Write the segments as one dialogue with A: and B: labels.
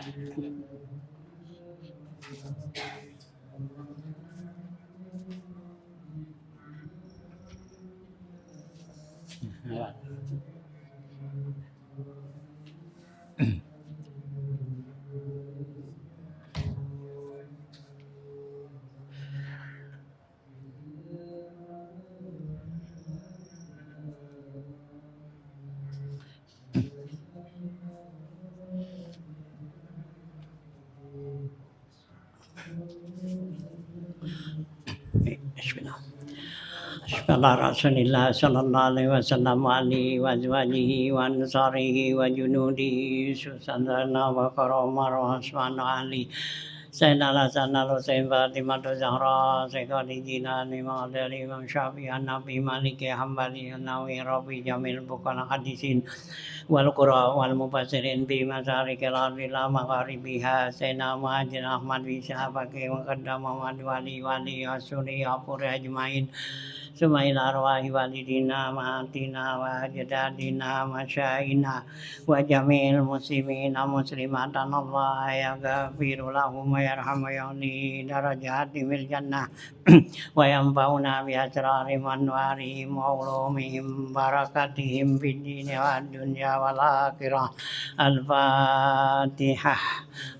A: sebentar. Bismillah. Rasulillah sallallahu alaihi wasallam wa alihi wa azwajihi wa ansarihi wa junudihi susandana wa karamah wa asmana ali Sayyidina Hasan Husain Fatimah Zahra Sayyidina Jilani Ma'adari Imam Syafi'i Nabi Maliki Hambali Nawawi Rabi Jamil Bukan Hadisin wal qura wal mufassirin bi masarikil ardi la magharibiha Sayyidina Muhajir Ahmad bi sahabati wa qaddam Muhammad wali asuri apuri ajmain Sumail arwahi walidina ma'atina wa jadadina masyaina wa jamil muslimina muslimatan Allah ya ghafiru lahum wa yarhamu ya'li darajati mil jannah wa yanfa'una bi asrari manwarihim wa ulumihim barakatihim fid dini wa dunya wal akhirah al-fatihah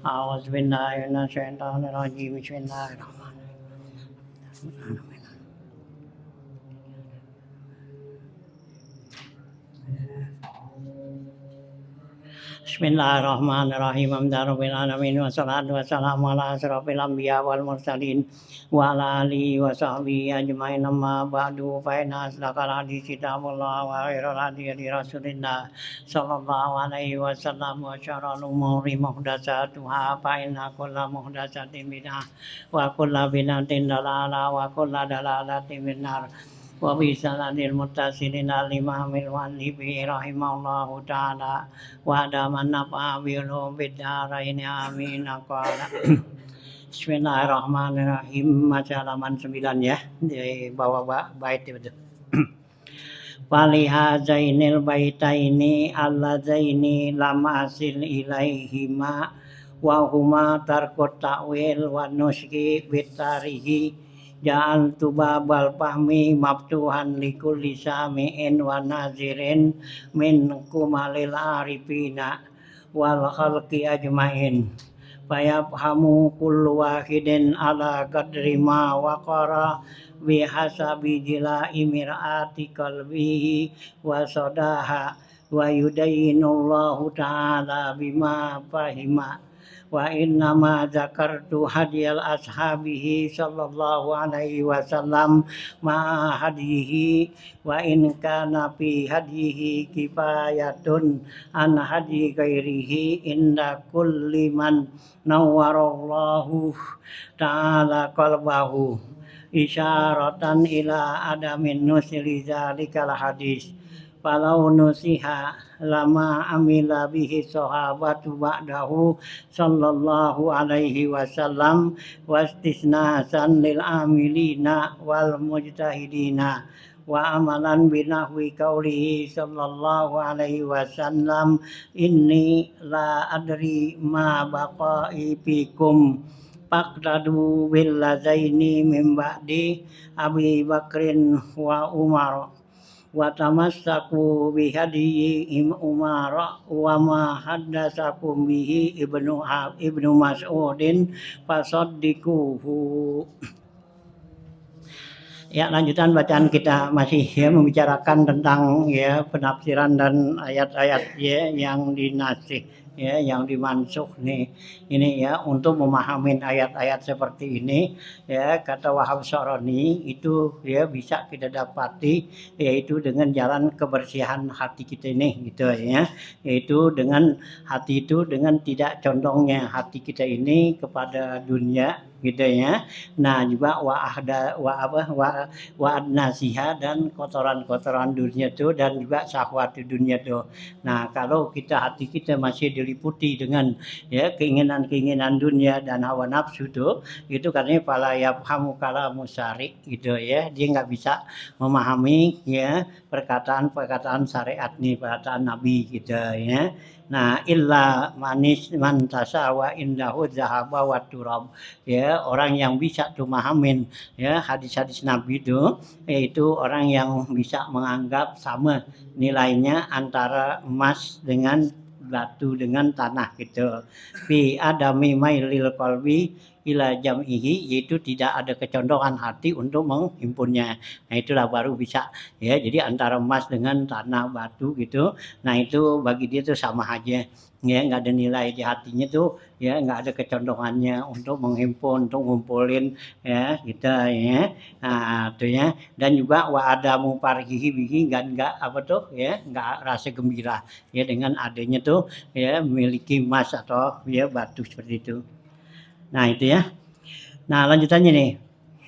A: a'udzu billahi minasy syaithanir rajim bismillahirrahmanirrahim Bismillahirrahmanirrahim. Alhamdulillahirabbil alamin wassalatu wassalamu ala asyrofil anbiya wal mursalin wa ala alihi wa sahbihi ajmain amma ba'du fa inna asdaqal hadits kitabullah wa khairul hadi rasulillah sallallahu alaihi wasallam wa syarrul umuri muhdatsatuha fa inna kulla muhdatsatin bid'ah wa kulla bid'atin dalalah wa kulla dalalatin finnar wa bi sanadil muttasilin al-imamil walibi rahimahullahu ta'ala wa daman nafa'a bilum bidarain amin aqala Bismillahirrahmanirrahim Maca halaman 9 ya di bawah bait itu Walihazainil baitaini allazaini lam asil ilaihima wa huma tarkut ta'wil wa nuski bitarihi Ja'altu babal fahmi maftuhan likulli sami'in wa nazirin min kumalil arifina wal khalqi ajmain fayafhamu kullu wahidin ala qadri ma waqara bihasabi jilai mir'ati qalbihi wa sadaha wa yudayyinullahu ta'ala bima fahima wa innama zakartu hadiyal ashabihi sallallahu alaihi wasallam ma hadihi wa in kana fi hadihi kifayatun an hadi ghairihi inda kulli man nawwarallahu ta'ala qalbahu isyaratan ila adamin nusli zalikal hadis Falau nusiha lama amila bihi sahabatu ba'dahu sallallahu alaihi wasallam wastisnasan lil amilina wal mujtahidina wa amalan binahwi qaulihi sallallahu alaihi wasallam inni la adri ma baqa'i fikum faqtadu bil lazaini min ba'di Abi Bakrin wa Umar wa tamassaku bihadiyi Umar wa ma haddatsakum bihi Ibnu Mas'udin fasaddiquhu. Ya, lanjutan bacaan kita masih ya membicarakan tentang ya penafsiran dan ayat-ayat ya yang dinasih ya yang dimansuh nih ini ya untuk memahami ayat-ayat seperti ini ya kata Wahab Syarani itu ya bisa kita dapati yaitu dengan jalan kebersihan hati kita ini gitu ya yaitu dengan hati itu dengan tidak condongnya hati kita ini kepada dunia gitu ya. Nah juga wa adnasiha dan kotoran-kotoran dunia itu dan juga syahwat di dunia itu. Nah kalau hati kita masih diliputi dengan ya keinginan-keinginan dunia dan hawa nafsu itu katanya pala yafhamu kalamu syari gitu ya. Dia nggak bisa memahami ya perkataan-perkataan syariat nih, perkataan Nabi gitu ya. Nah, illa manis man tasawa indahu zahaba wa turab. Ya, orang yang bisa tuh mahamin ya hadis-hadis Nabi itu yaitu orang yang bisa menganggap sama nilainya antara emas dengan batu dengan tanah gitu. Fi adami mailil qalbi ila jam'ihi, yaitu tidak ada kecondongan hati untuk menghimpunnya. Nah, itulah baru bisa ya. Jadi antara emas dengan tanah batu gitu. Nah, itu bagi dia tuh sama aja. Ya, nggak ada nilai di hatinya tuh ya, nggak ada kecondongannya untuk menghimpun, untuk ngumpulin ya gitu ya. Nah, itu ya. Dan juga wa adamu parhihi bihi nggak apa tuh ya, nggak rasa gembira ya dengan adanya tuh ya memiliki emas atau ya batu seperti itu. Nah, itu ya. Nah, lanjutannya nih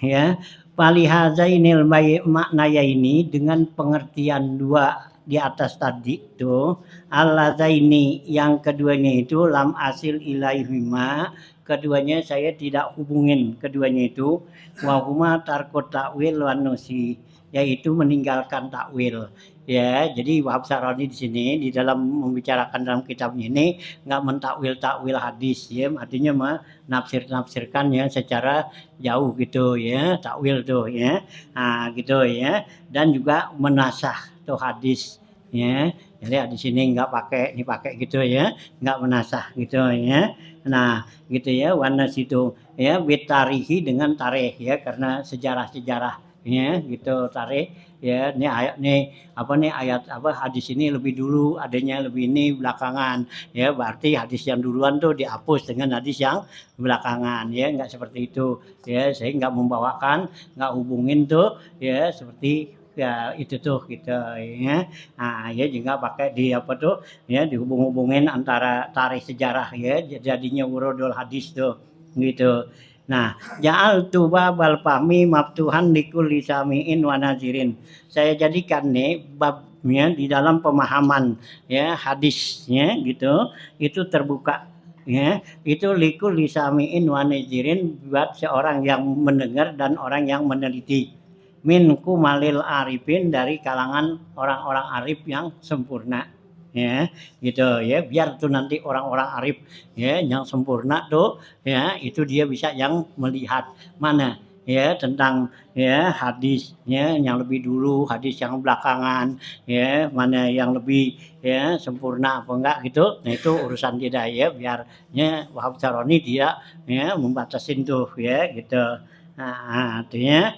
A: ya. Falihazainil maknaya ini dengan pengertian dua di atas tadi itu allazaini yang keduanya itu lam asil ilaihima, keduanya saya tidak hubungin keduanya itu wa huma tarkut takwil wan nusi, yaitu meninggalkan takwil. Ya, jadi Wahab Syaroni di sini di dalam membicarakan dalam kitabnya ini nggak mentakwil-takwil hadis ya, artinya menafsir-nafsirkan ya secara jauh gitu ya, takwil tuh ya. Nah, gitu ya. Dan juga menasah tuh hadis ya. Jadi di sini nggak pakai dipakai gitu ya, nggak menasah gitu ya. Nah, gitu ya, wanas itu ya bitarihi dengan tarikh ya, karena sejarah-sejarah ya gitu tarikh ya. Ini ayat nih apa nih ayat apa hadis ini lebih dulu adanya lebih ini belakangan ya, berarti hadis yang duluan tuh dihapus dengan hadis yang belakangan ya, nggak seperti itu ya. Saya nggak membawakan, nggak hubungin tuh ya seperti ya itu tuh gitu ya. Nah, ya juga pakai di apa tuh ya dihubung-hubungin antara tarikh sejarah ya, jadinya urudul hadis tuh gitu. Nah, ja'al tuba bal fahmi maftuhan likulli sami'in wa nazirin. Saya jadikan nih babnya di dalam pemahaman ya hadisnya gitu itu terbuka ya, itu likulli sami'in wa nazirin buat seorang yang mendengar dan orang yang meneliti. Minku malil arifin, dari kalangan orang-orang arif yang sempurna ya gitu ya, biar tuh nanti orang-orang arif ya yang sempurna tuh ya itu dia bisa yang melihat mana ya tentang ya hadisnya yang lebih dulu, hadis yang belakangan ya, mana yang lebih ya sempurna apa enggak gitu. Nah, itu urusan dia ya, biarnya Wahab Syaroni dia ya membatasin tuh ya gitu. Nah, artinya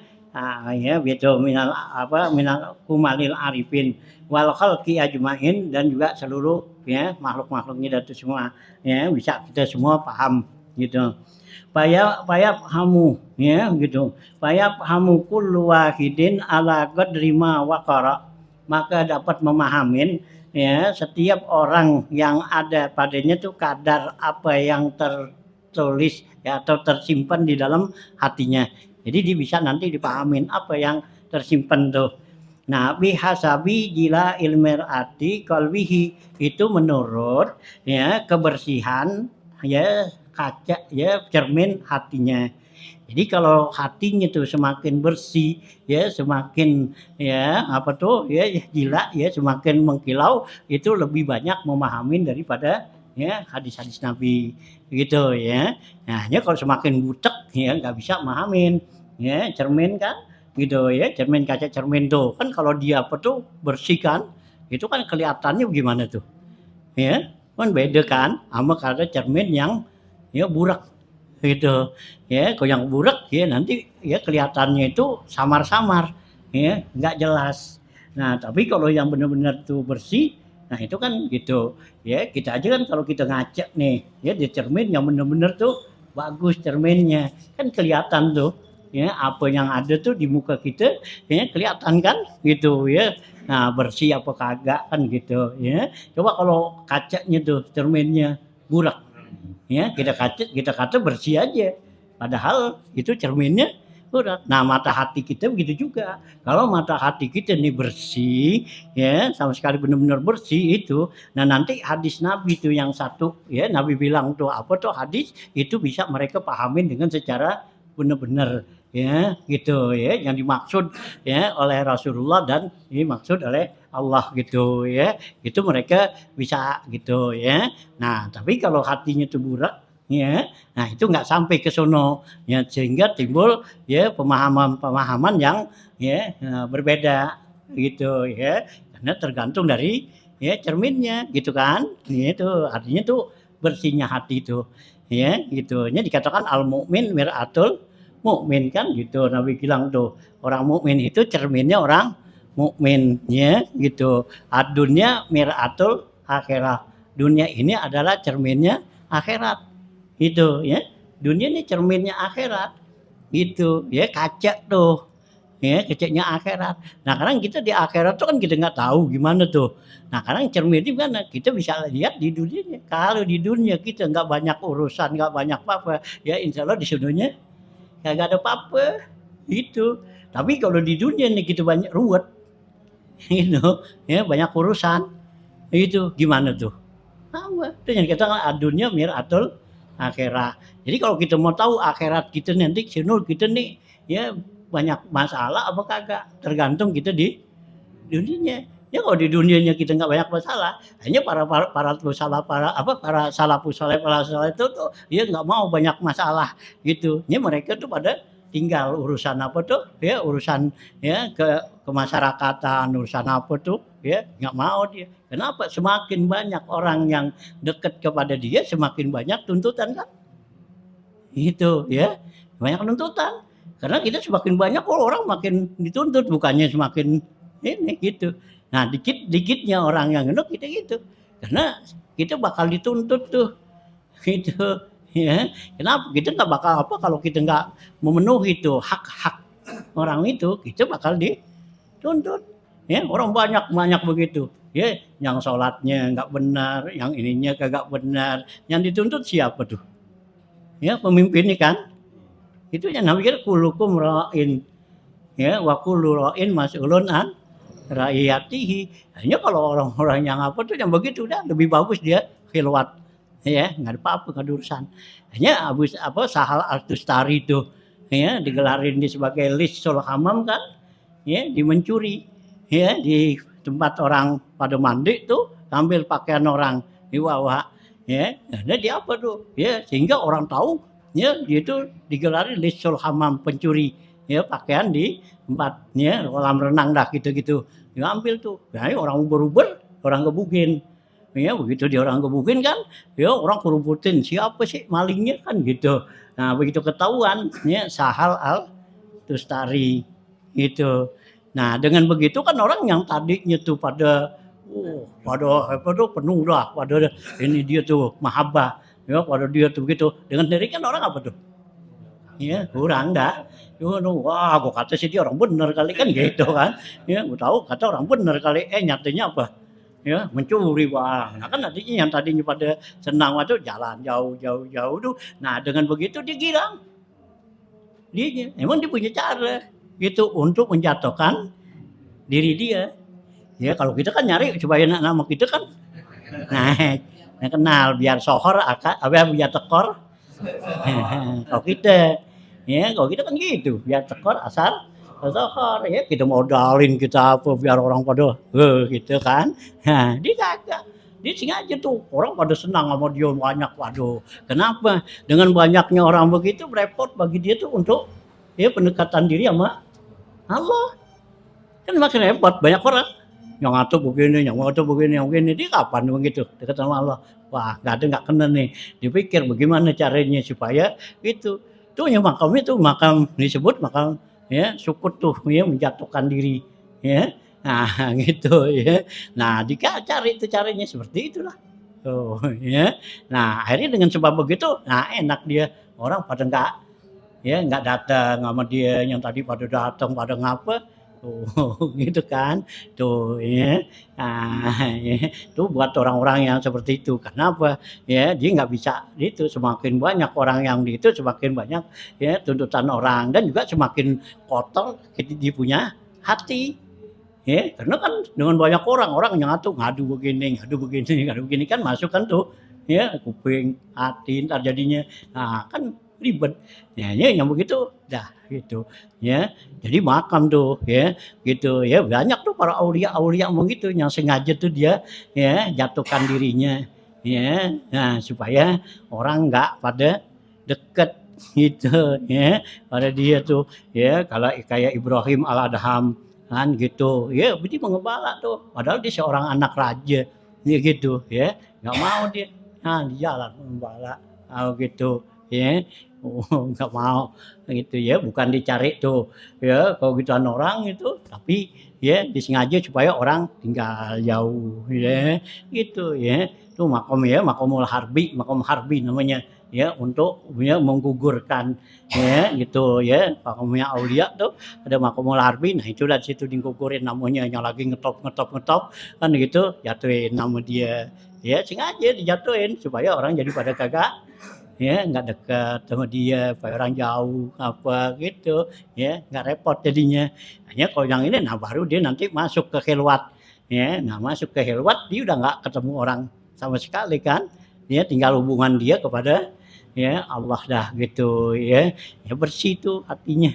A: ya gitu minal kumalil arifin wal khalqi ajmain, dan juga seluruh ya makhluk-makhluknya itu semua ya bisa kita semua paham gitu. Payap hamu ya gitu. Payap hamu kullu wahidin ala qadri ma waqara, maka dapat memahamin ya setiap orang yang ada padanya tuh kadar apa yang tertulis ya atau tersimpan di dalam hatinya. Jadi dia bisa nanti dipahamin apa yang tersimpan tuh. Nah, bihasabi jila ilmir ati kalwihi, itu menurut ya kebersihan ya kaca ya cermin hatinya. Jadi kalau hatinya tuh semakin bersih ya, semakin ya apa tuh ya jila ya, semakin mengkilau, itu lebih banyak memahamin daripada ya hadis-hadis Nabi gitu ya. Nah, ya kalau semakin butek ya nggak bisa memahamin ya, cermin kan gitu ya, cermin kaca cermin tuh kan kalau dia apa tuh bersih kan, itu kan kelihatannya gimana tuh ya, kan beda kan sama kalau cermin yang ya burak gitu ya. Kalau yang burak ya nanti ya kelihatannya itu samar-samar ya, nggak jelas. Nah, tapi kalau yang benar-benar tuh bersih, nah itu kan gitu ya. Kita aja kan kalau kita ngaca nih ya di cermin yang benar-benar tuh bagus cerminnya, kan kelihatan tuh ya apa yang ada tuh di muka kita ya, kelihatan kan gitu ya. Nah, bersih apa kagak kan gitu ya. Coba kalau kacanya tuh cerminnya burak ya, kita kata bersih aja Padahal itu cerminnya berat. Nah, mata hati kita begitu juga. Kalau mata hati kita ini bersih, ya, sama sekali benar-benar bersih itu, nah nanti hadis Nabi itu yang satu, ya, Nabi bilang tuh apa tuh hadis itu bisa mereka pahamin dengan secara benar-benar, ya, gitu, ya, yang dimaksud ya oleh Rasulullah dan dimaksud oleh Allah gitu, ya, itu mereka bisa gitu, ya. Nah, tapi kalau hatinya itu burak, ya, nah itu nggak sampai ke sono, ya, sehingga timbul ya pemahaman-pemahaman yang ya berbeda gitu ya, karena tergantung dari ya cerminnya gitu kan, itu artinya tuh bersihnya hati itu, ya gitu. Nya dikatakan al mukmin mir'atul mukmin kan gitu, Nabi bilang tuh orang mukmin itu cerminnya orang mukmin ya gitu. Ad-dunya mir'atul akhirah, dunia ini adalah cerminnya akhirat gitu ya. Dunia ini cerminnya akhirat gitu ya, kaca tuh ya, kacanya akhirat. Nah kadang kita di akhirat tuh kan kita nggak tahu gimana tuh. Nah kadang cermin di mana kita bisa lihat di dunianya. Kalau di dunia kita nggak banyak urusan, nggak banyak apa-apa, ya insya Allah di sunanya nggak ada apa-apa gitu. Tapi kalau di dunia nih kita banyak ruwet gitu ya, banyak urusan itu gimana tuh. Sama, itu yang kita dunia mir'atul akhirat. Jadi kalau kita mau tahu akhirat kita nanti sinul kita nih ya banyak masalah apa kagak, tergantung kita di dunianya. Ya kalau di dunianya kita nggak banyak masalah, hanya para salah para apa para salafus saleh para saleh itu tuh dia nggak mau banyak masalah gitu. Ya mereka tuh pada tinggal urusan apa tuh ya urusan ya kemasyarakatan urusan apa tuh ya nggak mau dia. Kenapa? Semakin banyak orang yang dekat kepada dia, semakin banyak tuntutan kan? Itu ya, banyak tuntutan. Karena kita semakin banyak orang makin dituntut, bukannya semakin ini gitu. Nah, dikit-dikitnya orang yang gendut kita gitu. Karena kita bakal dituntut tuh, gitu. Ya, kenapa? Kita nggak bakal apa kalau kita nggak memenuhi tuh hak-hak orang itu, kita bakal dituntut. Ya, orang banyak begitu. Ya, yang sholatnya nggak benar, yang ininya kagak benar, yang dituntut siapa tuh? Ya, pemimpinnya kan. Itu yang namanya kulukum ra'in. Ya, wa kullu ra'in mas'ulun an ra'iyatihi. Hanya kalau orang-orang yang apa tuh yang begitu udah lebih bagus dia khilwat. Ya, nggak ada apa-apa, nggak ada urusan. Hanya Sahal Al-Tustari itu ya digelarin di sebagai lisul hamam kan, ya di mencuri, ya di tempat orang pada mandi tuh ambil pakaian orang dibawa, ya, nah dia apa tuh, ya sehingga orang tahu, ya dia itu digelarin lisul hamam pencuri, ya pakaian di tempatnya kolam renang dah gitu-gitu, diambil tuh, nah orang uber-uber, orang gebugin. Ya begitu dia orang gebukin kan, ya orang kerubutin siapa sih malingnya kan gitu. Nah begitu ketahuan, ya Sahal Al-Tustari itu. Nah dengan begitu kan orang yang tadinya tuh pada apa tuh penuh lah, pada ini dia tuh mahabbah, ya pada dia tuh begitu. Dengan diri kan orang apa tuh? Ya kurang dah. Wah, gue kata sih dia orang bener kali kan gitu kan. Ya gue tahu kata orang bener kali. Nyatanya apa? Ya mencuri Bang. Nah kan tadinya yang tadinya pada senang waktu jalan jauh tuh. Nah dengan begitu dia girang. Emang dia punya cara gitu untuk menjatuhkan diri dia. Ya kalau kita kan nyari supaya nama kita kan naik, kenal biar sohor biar tekor. Kalau kita kan gitu biar tekor asal sohor ya kita modalin kita apa biar orang pada gitu kan. Nah dia kagak, dia sengaja tuh orang pada senang sama dia banyak. Waduh kenapa? Dengan banyaknya orang begitu repot bagi dia tuh untuk ya pendekatan diri sama Allah. Kan makin repot banyak orang yang ngatur begini, yang ngatur begini, yang begini. Dia kapan begitu dekat sama Allah? Wah nggak kena nih. Dipikir bagaimana caranya supaya itu tuh yang makamnya tuh makam disebut makam ya sukut tuh ya menjatuhkan diri ya nah gitu ya. Nah cari itu caranya seperti itulah tuh ya. Nah akhirnya dengan sebab begitu nah enak dia orang pada nggak datang sama dia yang tadi pada datang pada ngapa Gitu kan. Tuh ya. Nah, ya, itu buat orang-orang yang seperti itu. Kenapa? Ya, dia nggak bisa itu semakin banyak orang yang di itu semakin banyak ya tuntutan orang dan juga semakin kotor dia punya hati. Ya, karena kan dengan banyak orang ngadu begini, ngadu begini kan masuk kan tuh ya kuping, hati ntar jadinya. Nah, kan ribet. Ya, yang begitu dah gitu ya. Jadi makam tuh ya gitu ya banyak tuh para aulia-aulia begitu yang sengaja tuh dia ya jatuhkan dirinya ya. Nah, supaya orang nggak pada deket gitu ya pada dia tuh ya kalau kayak Ibrahim Al-Adham kan gitu ya dia mengembala tuh padahal dia seorang anak raja ya gitu ya nggak mau dia nah di jalan mengembala gitu ya nggak mau gitu ya bukan dicari tuh ya kalau gituan orang itu tapi ya disengaja supaya orang tinggal jauh ya gitu ya itu makom harbi namanya ya untuk ya menggugurkan ya gitu ya makomnya aulia tuh ada makomul harbi nah itu dari situ digugurin namanya yang lagi ngetop kan gitu jatuhin nama dia ya sengaja dijatuhin supaya orang jadi pada kagak ya nggak dekat sama dia supaya orang jauh apa gitu ya nggak repot jadinya hanya kalau yang ini nah baru dia nanti masuk ke khilwat ya nah masuk ke khilwat dia udah nggak ketemu orang sama sekali kan dia tinggal hubungan dia kepada ya Allah dah gitu ya ya bersih tuh hatinya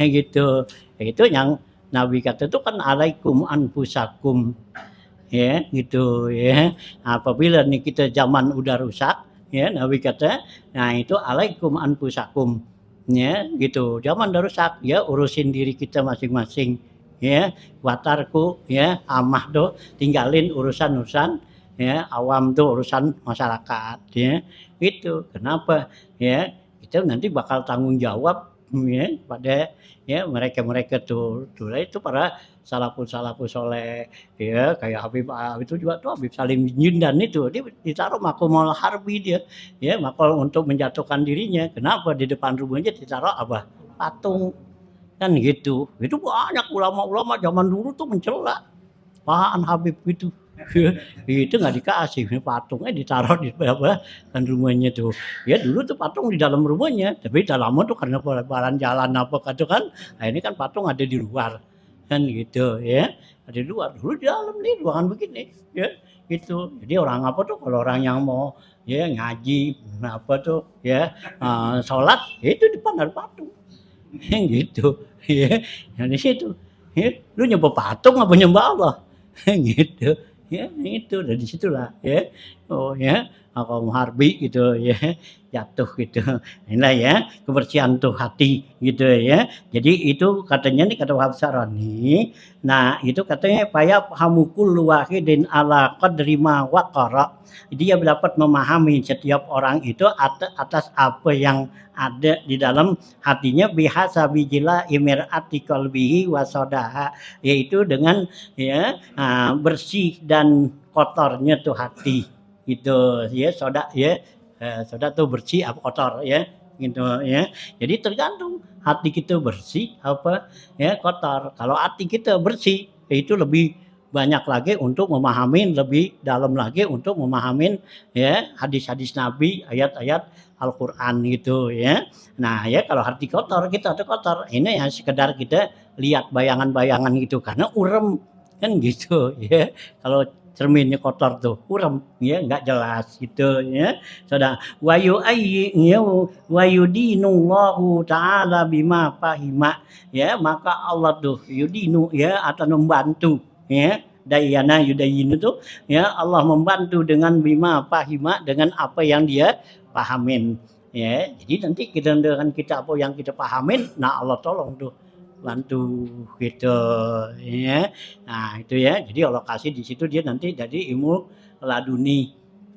A: ya gitu ya, itu yang Nabi kata itu kan alaikum anfusakum ya gitu ya apabila nih kita zaman udah rusak ya Nabi kata nah itu alaikum anfusakum ya gitu zaman udah rusak ya urusin diri kita masing-masing ya watarku ya amah tuh tinggalin urusan-urusan ya awam tuh urusan masyarakat ya itu kenapa ya kita nanti bakal tanggung jawab ya pada ya mereka-mereka tuh itu para salafus soleh ya kayak Habib itu juga tuh Habib Salim Jindan itu dia ditaruh makomol harbi dia ya makol untuk menjatuhkan dirinya kenapa di depan rumahnya ditaruh apa patung kan gitu itu banyak ulama-ulama zaman dulu tuh mencela apaan Habib itu itu nggak dikasih patungnya ditaruh di apa kan rumahnya tuh ya dulu tuh patung di dalam rumahnya tapi dalamnya tuh karena pelebaran jalan apa gitu kan nah ini kan patung ada di luar kan gitu ya ada di luar dulu di dalam nih ruangan begini ya gitu jadi orang apa tuh kalau orang yang mau ya ngaji apa tuh ya sholat ya itu depan ada patung gitu ya yang di situ ya, lu nyembah patung apa nyembah Allah gitu ya itu dari situlah ya oh ya aku harbi gitu ya jatuh gitu inilah ya kebersihan tuh hati gitu ya jadi itu katanya nih kata Wahab Sarani nah itu katanya payah hamukul wahidin ala qadri ma waqara dia dapat memahami setiap orang itu atas apa yang ada di dalam hatinya bihasa bijila imirati qalbihi wasodaha yaitu dengan ya bersih dan kotornya tuh hati gitu ya soda tuh bersih apa kotor ya gitu ya jadi tergantung hati kita bersih apa ya kotor kalau hati kita bersih itu lebih banyak lagi untuk memahami lebih dalam lagi untuk memahami ya hadis-hadis Nabi ayat-ayat Al-Quran gitu ya nah ya kalau hati kotor kita tuh kotor ini ya sekedar kita lihat bayangan-bayangan gitu karena urem kan gitu ya kalau cerminnya kotor tuh urem ya nggak jelas gitu ya sudah wayudinullahu ta'ala bima fahima ya maka Allah tuh yudinu ya akan membantu ya dayana yudayinu tuh ya Allah membantu dengan bima fahima dengan apa yang dia pahamin ya jadi nanti kita dengan kita apa yang kita pahamin nah Allah tolong tuh bantu gitu ya nah itu ya jadi Allah kasih di situ dia nanti jadi ilmu laduni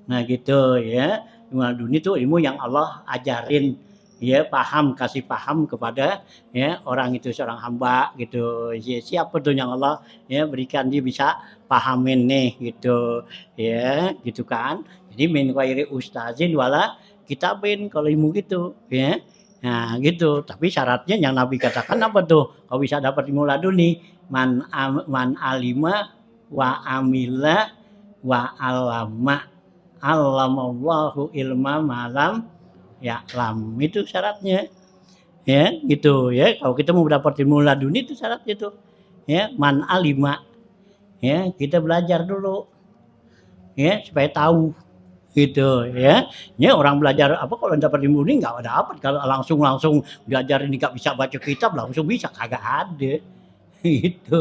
A: nah gitu ya ilmu laduni itu ilmu yang Allah ajarin ya kasih paham kepada ya orang itu seorang hamba gitu ya, siapa tuh yang Allah ya berikan dia bisa pahamin nih gitu ya gitu kan jadi min ghairi ustazin wala kitabin kalau ilmu gitu ya nah gitu tapi syaratnya yang Nabi katakan apa tuh kalau bisa dapat ilmu laduni man alima wa amila wa alama allamallahu ilma malam ya'lam. Itu syaratnya. Ya, gitu ya. Kalau kita mau dapat ilmu laduni itu syaratnya tuh. Ya, man alima. Ya, kita belajar dulu. Ya, supaya tahu gitu ya. Ya orang belajar apa kalau dapat ilmu ini enggak dapat kalau langsung belajar ini enggak bisa baca kitab langsung bisa kagak ada. Gitu.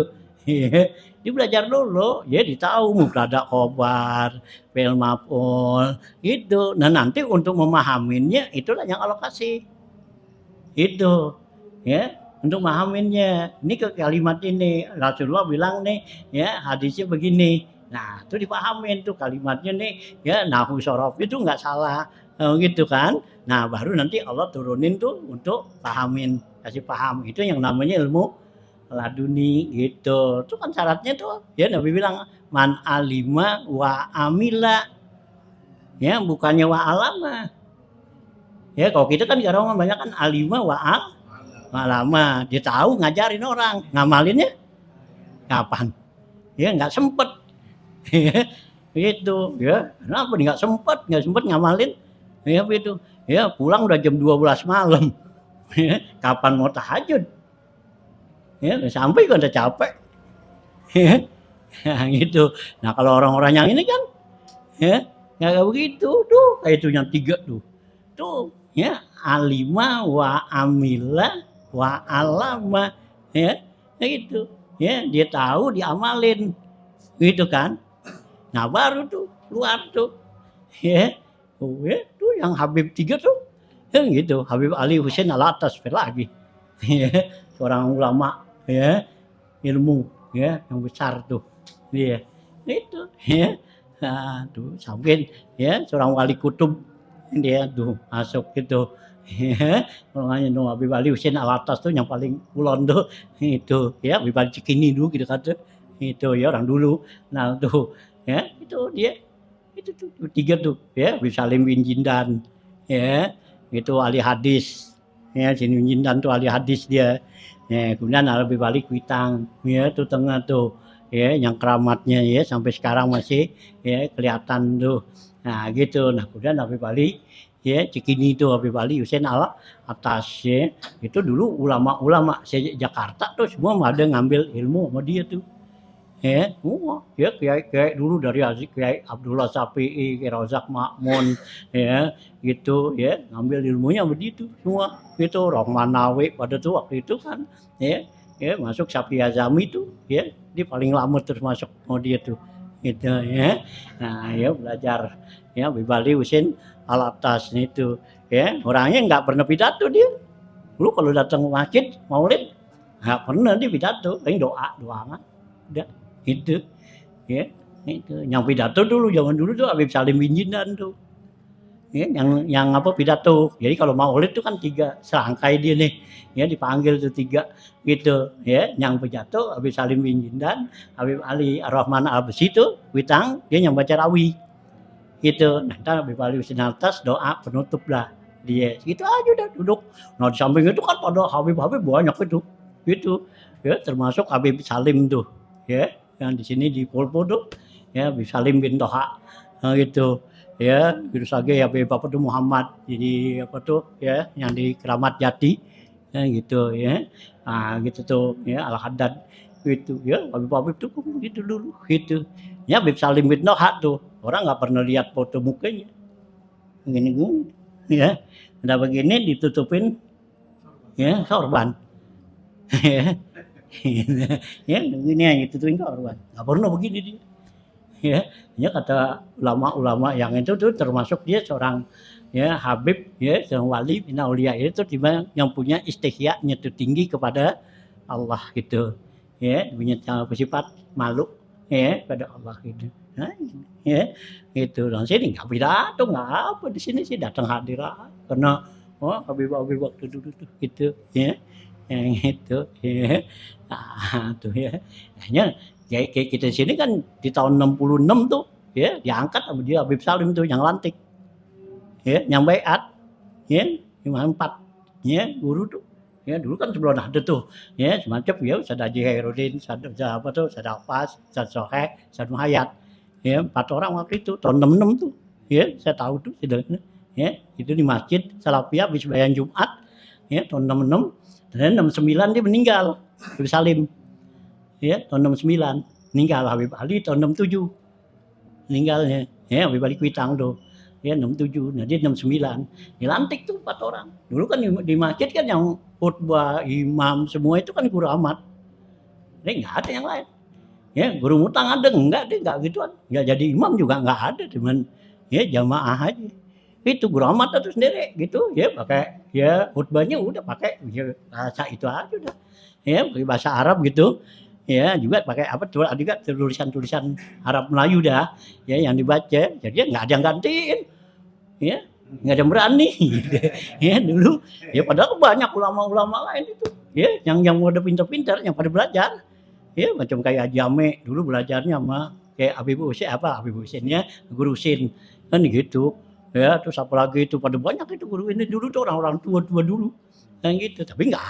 A: Ya. Dia belajar dulu, ya ditahu mubtada khobar, fi'il maf'ul, gitu. Nah, nanti untuk memahaminya itulah yang Allah kasih. Itu. Ya, untuk memahaminya. Ini ke kalimat ini Rasulullah bilang nih, ya hadisnya begini. Nah, itu dipahamin tuh kalimatnya nih, ya nahwu sorof itu enggak salah. Gitu kan. Nah, baru nanti Allah turunin tuh untuk pahamin, kasih paham. Itu yang namanya ilmu laduni gitu. Itu kan syaratnya tuh. Ya Nabi bilang man alima wa amila. Ya, bukannya wa alama. Ya, kalau kita kan sekarang banyak kan alima wa alama. Dia tahu ngajarin orang, ngamalinnya kapan? Ya enggak sempet. Gitu, ya. Kenapa enggak sempet ngamalin? Ya begitu. Ya, pulang udah jam 12 malam. Kapan mau tahajud? Ya, sampai kan udah capek. Nah, gitu. Nah, kalau orang-orang yang ini kan ya enggak begitu tuh, kayak itu yang 3 tuh. Tuh, ya alima wa amila wa alama ya. Gitu. Ya, dia tahu diamalin. Gitu kan. Nah, baru tuh keluar tuh. Ya. Tuh yang Habib 3 tuh. Kan gitu, Habib Ali Husain Alatas lagi. Seorang ulama ya ilmu ya yang besar tuh dia itu ya. Nah, tuh sampai ya seorang wali kutub dia tuh masuk gitu ya. Makanya no Habib Ali Husain Alatas tuh yang paling kulon tuh itu ya Habib Ali Cikini dulu gitu kata itu ya orang dulu. Nah tuh ya itu dia itu tuh 3 tuh ya Habib Salim bin Jindan ya itu ahli hadis ya sini Jindan tuh ahli hadis dia. Ya, kemudian Habib Ali Kuitang ya itu tengah tuh ya yang keramatnya ya sampai sekarang masih ya kelihatan tuh. Nah, gitu. Nah, kemudian Habib Ali ya Cikini itu Habib Ali Husain Alatas ya. Itu dulu ulama-ulama Jakarta tuh semua pada ngambil ilmu sama dia tuh. Ya, semua. Ya kiai dulu dari Kiai Abdullah Sapi'i, Kiai Razak Makmun ya gitu ya ngambil ilmunya begitu semua gitu. Rohman Nawi pada tuh waktu itu kan ya masuk Syafi'i Azami tuh ya dia paling lama terus masuk mau dia tuh gitu ya. Nah, ya belajar ya Habib Ali Husain Alatas itu ya orangnya enggak pernah pidato dia. Dulu kalau datang ke masjid maulid enggak pernah dia pidato, paling doa-doa udah itu ya itu yang pidato dulu zaman dulu tuh Habib Salim bin Jindan tuh ya yang apa pidato. Jadi kalau maulid tuh kan 3 serangkai dia nih ya dipanggil tuh 3 gitu ya yang pidato Habib Salim bin Jindan, Habib Ali Ar-Rahman Al-Basi tuh Kuitang dia yang baca rawi gitu. Nah, ntar Habib Ali Husain Alatas doa penutup lah dia gitu aja udah duduk. Nah, di samping itu kan pada Habib-habib banyak itu gitu ya termasuk Habib Salim tuh ya yang di sini di Polpo tuh ya Habib Salim bin Toha gitu ya terus lagi ya Habib apa tuh Muhammad jadi apa tuh ya yang di Keramat Jati ya gitu ya. Nah, gitu tuh ya Al-Haddad gitu ya Habib-habib tuh gitu dulu gitu ya Habib Salim bin Toha tuh orang nggak pernah lihat foto mukanya gini ya udah begini ditutupin ya sorban ya begini aja tutupin korban nggak pernah begini dia ya kata ulama-ulama yang itu tuh termasuk dia seorang ya Habib ya seorang wali min aulia itu yang punya istihya'nya tuh tinggi kepada Allah gitu ya punya sifat malu ya pada Allah gitu. Nah, ya gitu dan sini nggak pidato nggak apa di sini sih datang hadir karena Habib-habib waktu dulu tuh gitu ya yang itu ya. Nah, tuh ya. Hanya kayak kita sini kan di tahun 66 tuh ya diangkat sama dia Habib Salim tuh yang lantik. Ya, yang baiat. Ya, 54. Ya, guru tuh. Ya dulu kan sebelum ada tuh, ya semacam ya Ustaz Haji Khairuddin, Ustaz Hafaz, Ustaz Soheh, Ustaz Muhayyad. Ya 4 orang waktu itu tahun 66 tuh. Ya saya tahu tuh sebenarnya. Ya itu di Masjid Salafiyah habis bayang Jumat ya tahun 66 dan 69 dia meninggal Habib Salim ya tahun 69 meninggal Habib Ali tahun 67 meninggalnya ya Habib Ali Kuitang tuh ya 67 nah dia 69 dilantik tuh 4 orang dulu kan di masjid kan yang khutbah imam semua itu kan Guru Ahmad ini nggak ada yang lain ya Guru Mutang ada enggak dia nggak gituan nggak jadi imam juga nggak ada cuman ya jamaah aja itu Guru Ahmad itu sendiri gitu ya pakai ya khutbahnya udah pakai ya, bahasa itu aja udah ya pakai bahasa Arab gitu ya juga pakai apa tuh juga tulisan-tulisan Arab Melayu dah ya yang dibaca jadi nggak ada yang gantiin ya nggak ada yang berani ya dulu ya padahal banyak ulama-ulama lain itu ya yang udah pintar-pintar yang pada belajar ya macam kayak Haji Ame dulu belajarnya sama kayak Habib Husainnya Guru Husain kan gitu ya terus apalagi itu pada banyak itu guru ini dulu tuh orang-orang tua-tua dulu kan gitu tapi nggak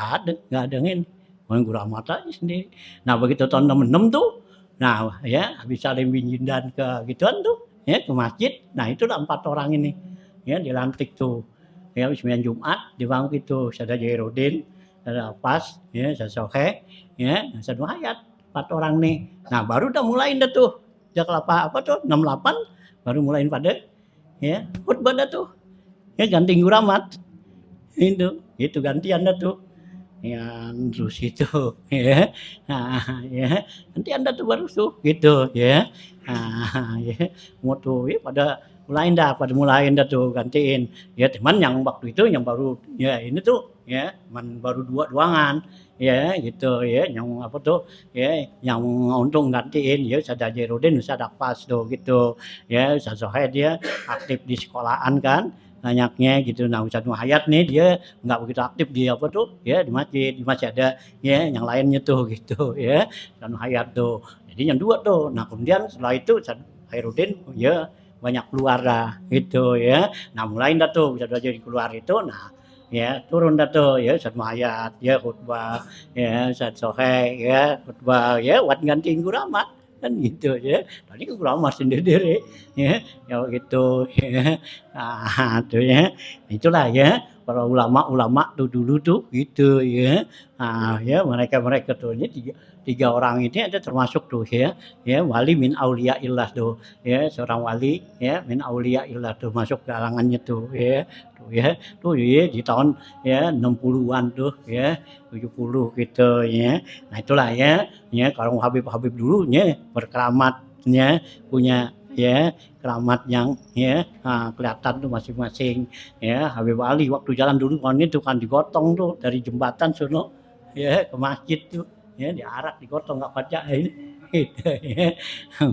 A: ada yang ini Guru Ahmad aja sendiri nah begitu tahun 66 tuh nah ya Habib Salim bin Jindan ke gituan tuh ya ke masjid nah itulah 4 orang ini ya dilantik tuh ya habis main Jumat di bangku itu Ustaz Khairuddin Ustaz Hafaz ya Ustaz Soheh ya Ustaz Muhayyad 4 orang nih nah baru udah mulain dah tuh sejak apa tuh 68 baru mulain pada ya khutbah dah tuh ya ganti Guru Ahmad itu gantian dah tuh ya terus itu ya nah, ya gantian dah tuh baru tuh gitu ya nah, ya mau tuh ya pada mulain dah tuh gantiin ya teman yang waktu itu yang baru ya ini tuh ya teman baru doangan ya gitu ya yang apa tuh ya yang untuk gantiin ya Ustaz Khairuddin Ustaz Hafaz tuh gitu ya Ustaz Soheh dia aktif di sekolahan kan banyaknya gitu nah Ustaz Muhayyad nih dia nggak begitu aktif di apa tuh ya di masjid ada ya yang lainnya tuh gitu ya Ustaz Muhayyad tuh jadi yang 2 tuh nah kemudian setelah itu Ustaz Khairuddin ya banyak keluar dah gitu ya nah mulai dah tuh bisa jadi keluar itu nah ya turun dah tuh ya Ustaz Muhayyad ya khutbah ya Ustaz Soheh ya khutbah ya buat gantiin Guru Ahmad kan gitu ya tadi Guru Ahmad sendiri ya gitu ya nah tuh ya itulah ya para ulama-ulama tuh dulu tuh gitu ya nah ya mereka tuh ini tiga orang ini ada termasuk tuh ya wali min aulia illah tuh ya seorang wali ya min aulia illah tuh masuk kalangannya tuh ya tuh ya di tahun ya 60-an tuh ya 70 gitu ya nah itulah ya kalau Habib dulunya berkeramatnya punya ya keramat yang ya kelihatan tuh masing-masing ya Habib Ali waktu jalan dulu kan itu kan digotong tuh dari jembatan sono ya ke masjid tuh ya diarak digotong nggak baca ini gitu ya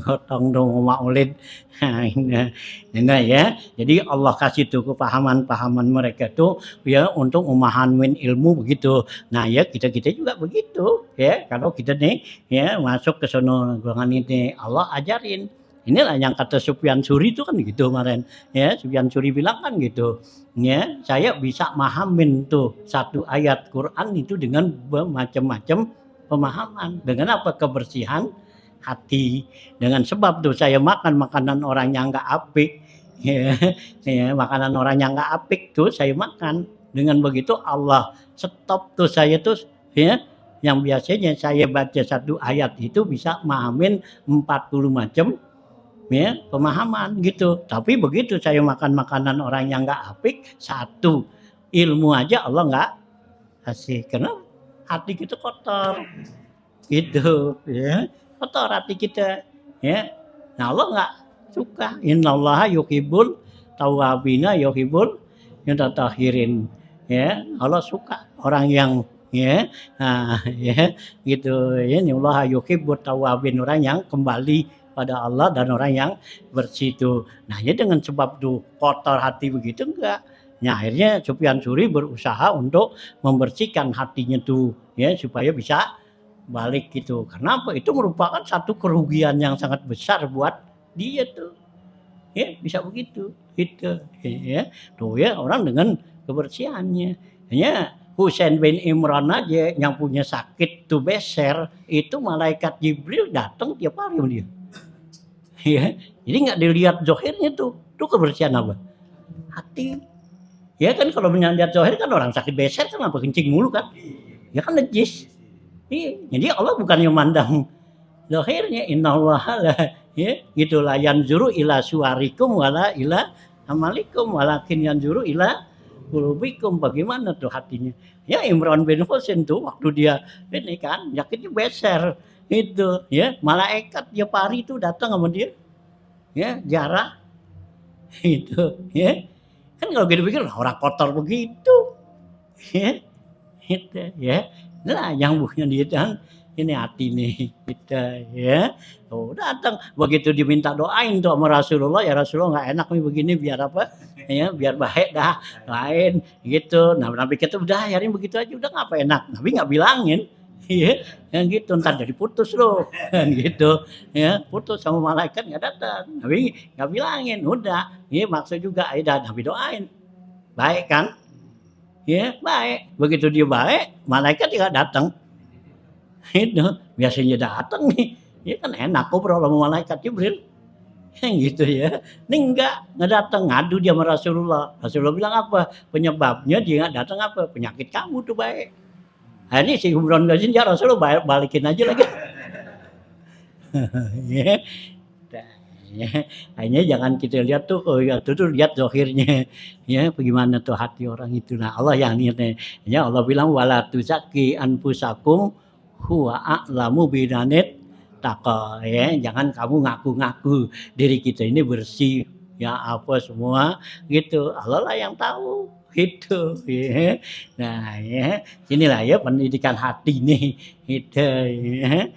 A: gotong dong maulid nah ya jadi Allah kasih tuh kepahaman mereka tuh ya untuk memahami ilmu begitu nah ya kita juga begitu ya kalau kita nih ya masuk ke sono golongan ini Allah ajarin inilah yang kata Sufyan Tsuri itu kan gitu kemarin ya Sufyan Tsuri bilang kan gitu ya saya bisa mahamin tuh satu ayat Quran itu dengan bermacam-macam pemahaman dengan apa kebersihan hati dengan sebab tuh saya makan makanan orang yang nggak apik ya makanan orang yang nggak apik tuh saya makan dengan begitu Allah stop tuh saya tuh ya yang biasanya saya baca satu ayat itu bisa mahamin 40 macam ya pemahaman gitu tapi begitu saya makan makanan orang yang nggak apik satu ilmu aja Allah nggak kasih karena hati kita kotor gitu ya kotor hati kita ya nah Allah nggak suka innallaha yuhibbul tawwabina yuhibbul mutatahhirin ya Allah suka orang yang ya ya gitu ya innallaha yuhibbut tawwabin orang yang kembali pada Allah dan orang yang bersih itu nah ya dengan sebab tuh kotor hati begitu enggak nah akhirnya Sufyan Tsuri berusaha untuk membersihkan hatinya tuh ya supaya bisa balik gitu. Karena apa? Itu merupakan satu kerugian yang sangat besar buat dia tuh. Ya, bisa begitu. Gitu. Ya. Tuh ya orang dengan kebersihannya. Hanya Husain bin Imran aja yang punya sakit tubeser itu malaikat Jibril datang tiap hari sama dia. Ya, jadi nggak dilihat zohirnya tuh kebersihan apa? Hati. Ya kan kalau melihat zohir kan orang sakit beser kan apa kencing mulu kan? Ya kan najis. Iya, jadi Allah bukannya mandang zohirnya, innallaha la ya gitu la yanzuru ila suwarikum wala ila amalikum walakin yanzuru ila qulubikum. Bagaimana tuh hatinya? Ya Imran bin Husain tuh waktu dia ini kan sakitnya beser itu ya, malaikat tiap hari itu datang sama dia. Ya, jarah itu ya. Kan kalau gitu pikir orang kotor begitu. Ya, itu ya. Nah, yang bukan dia kan ini hati nih kita ya. Oh, datang begitu diminta doain tuh sama Rasulullah, ya Rasulullah nggak enak nih begini biar apa? Ya, biar baik dah lain gitu. Nah, Nabi kita udah yarin begitu aja udah ngapa enak. Nabi nggak bilangin. Iya, yang gitu ntar jadi putus loh, kan gitu, ya putus sama malaikat nggak datang, Nabi nggak bilangin, udah, ya maksud juga, ya Nabi doain, baik kan, ya baik, begitu dia baik, malaikat juga datang. Itu biasanya datang nih, ya kan enak ngobrol sama malaikat Jibril, yang gitu ya. Ini enggak datang ngadu dia sama Rasulullah. Rasulullah bilang apa? Penyebabnya dia nggak datang apa? Penyakit kamu tuh baik. Nah, ini si Imran Ghazin ya Rasulullah balikin aja lagi. Ya. Ya. Hanya jangan kita lihat tuh tuh lihat zahirnya ya bagaimana tuh hati orang itu. Nah Allah yang niatnya ya Allah bilang wala tuzaki anfusakum huwa a'lamu bidanit taqa ya, jangan kamu ngaku-ngaku diri kita ini bersih ya apa semua gitu, Allah lah yang tahu gitu ya. Nah ya inilah ya pendidikan hati nih gitu ya.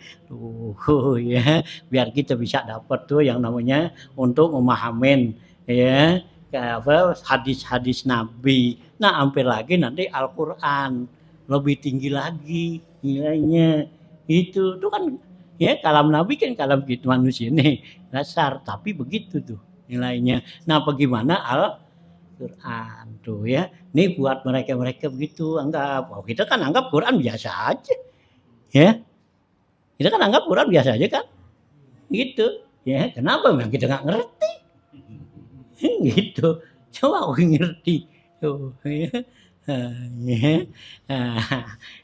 A: Ya biar kita bisa dapat tuh yang namanya untuk memahamin ya apa hadis-hadis Nabi. Nah hampir lagi nanti Al-Quran lebih tinggi lagi nilainya itu tuh kan ya kalam Nabi kan kalam gitu manusia nih dasar tapi begitu tuh nilainya. Nah bagaimana Al-Quran tuh ya nih buat mereka begitu anggap kita kan anggap Quran biasa aja ya. Kita kan anggap Quran biasa aja kan, gitu, ya. Kenapa? Memang kita nggak ngerti, gitu. Coba aku ngerti, tuh, ya.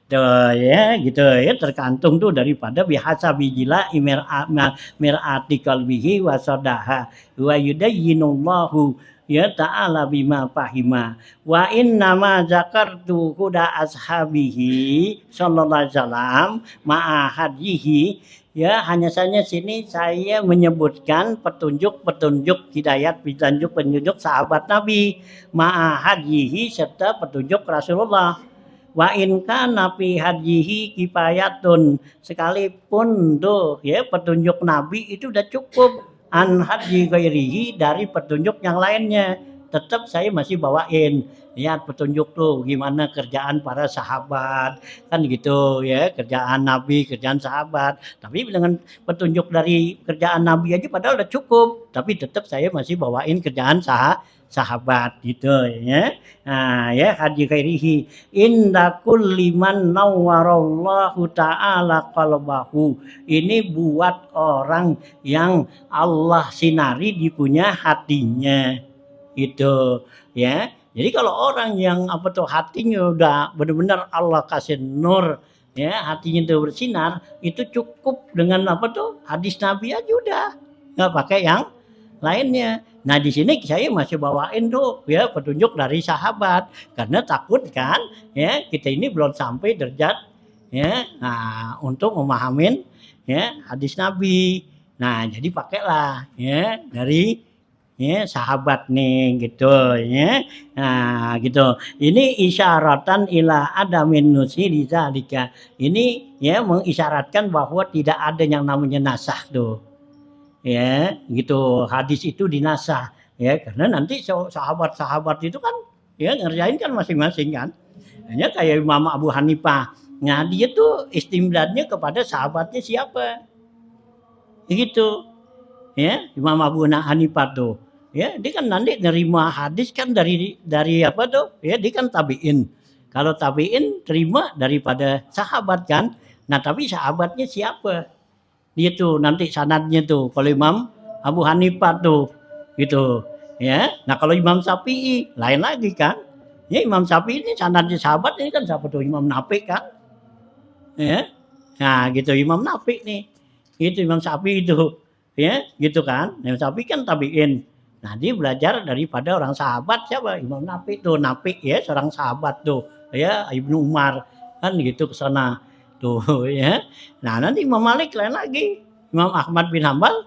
A: Tuh ya, gitu ya. Tergantung tuh daripada bihasa bijila mir'ati kalbihi wasadaha wa yudayyinullahu ya ta'ala bima fahima wa inna ma zakartu huda ashabihi sallallahu alaihi wasallam ma'ahadihi ya hanya saja sini saya menyebutkan petunjuk hidayat petunjuk sahabat Nabi ma'ahadihi serta petunjuk Rasulullah wa in kana fi hadihi kifayatun sekalipun tuh ya petunjuk Nabi itu udah cukup an hadyi ghairihi dari petunjuk yang lainnya tetap saya masih bawain lihat petunjuk tuh gimana kerjaan para sahabat kan gitu ya kerjaan Nabi kerjaan sahabat tapi dengan petunjuk dari kerjaan Nabi aja padahal udah cukup tapi tetap saya masih bawain kerjaan sahabat gitu ya. Nah ya hadyi ghairihi inda kulli man nawwarallahu ta'ala qalbahu ini buat orang yang Allah sinari di punya hatinya itu ya. Jadi kalau orang yang apa tuh hatinya udah benar-benar Allah kasih nur ya hatinya itu bersinar itu cukup dengan apa tuh hadis Nabi aja udah nggak pakai yang lainnya. Nah di sini saya masih bawain tuh ya petunjuk dari sahabat karena takut kan ya kita ini belum sampai derajat ya nah untuk memahamin ya hadis Nabi. Nah jadi pakailah ya dari ya sahabat nih gitu ya. Nah gitu. Ini isyaratan ila adamin nusili zalika. Ini ya mengisyaratkan bahwa tidak ada yang namanya nasah tuh. Ya gitu hadis itu dinasah ya karena nanti sahabat-sahabat itu kan ya ngerjain kan masing-masing kan hanya kayak Imam Abu Hanifah nah dia tuh istimdadnya kepada sahabatnya siapa gitu ya Imam Abu Hanifah tuh ya dia kan nanti nerima hadis kan dari apa tuh ya dia kan tabiin Kalau tabiin terima daripada sahabat kan. Nah tapi sahabatnya siapa? Dia tuh nanti sanadnya tuh. Kalau Imam Abu Hanifah tuh gitu ya. Nah kalau Imam Syafi'i lain lagi kan. Ya Imam Syafi'i ini sanadnya sahabat ini kan siapa tuh Imam Nafi kan. Ya. Nah gitu Imam Nafi nih. Itu Imam Syafi'i itu. Ya gitu kan. Imam Syafi'i kan tabiin. Nah dia belajar daripada orang sahabat siapa? Imam Nafi tuh. Nafi ya seorang sahabat tuh. Ya Ibnu Umar kan gitu ke sana tuh ya. Nah nanti Imam Malik lain lagi. Imam Ahmad bin Hambal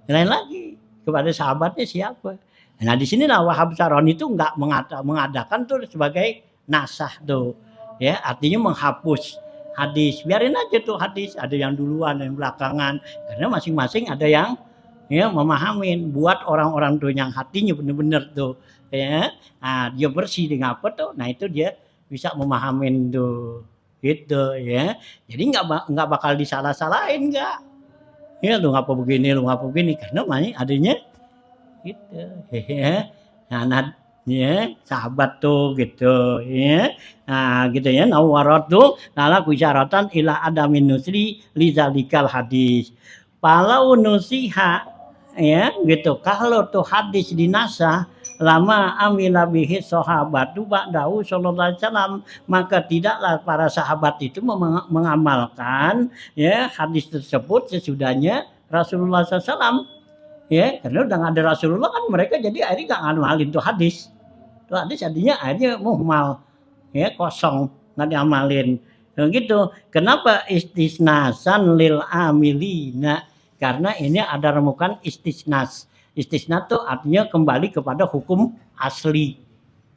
A: lain lagi. Kepada sahabatnya siapa? Nah di sinilah Wahab Syaroni itu nggak mengadakan tuh sebagai nasah tuh. Ya artinya menghapus hadis. Biarin aja tuh hadis. Ada yang duluan, yang belakangan. Karena masing-masing ada yang ya memahamin. Buat orang-orang tuh yang hatinya bener-bener tuh. Ya, nah, dia bersih dengan apa tuh? Nah itu dia bisa memahamin tuh. Gitu ya. Jadi nggak bakal disalah-salahin nggak. Ya lu ngapa begini, lu ngapa begini. Karena adanya gitu. Ya. Nah, ya sahabat tuh gitu ya. Nah gitu ya nawaratu nala kusyaratan ila adamin nusri lizalikal hadis. Kalau nusiha ya gitu kalau tuh hadis dinasah lama amila bihi sahabatu ba'dahu sallallahu alaihi wasallam maka tidaklah para sahabat itu mengamalkan ya hadis tersebut sesudahnya Rasulullah SAW ya karena udah nggak ada Rasulullah kan mereka jadi akhirnya nggak ngamalin tuh hadis. Tuh hadis artinya akhirnya muhmal ya kosong nggak diamalin gitu. Kenapa istisnasan lil amilina? Karena ini ada remukan istisnas. Istisnas tuh artinya kembali kepada hukum asli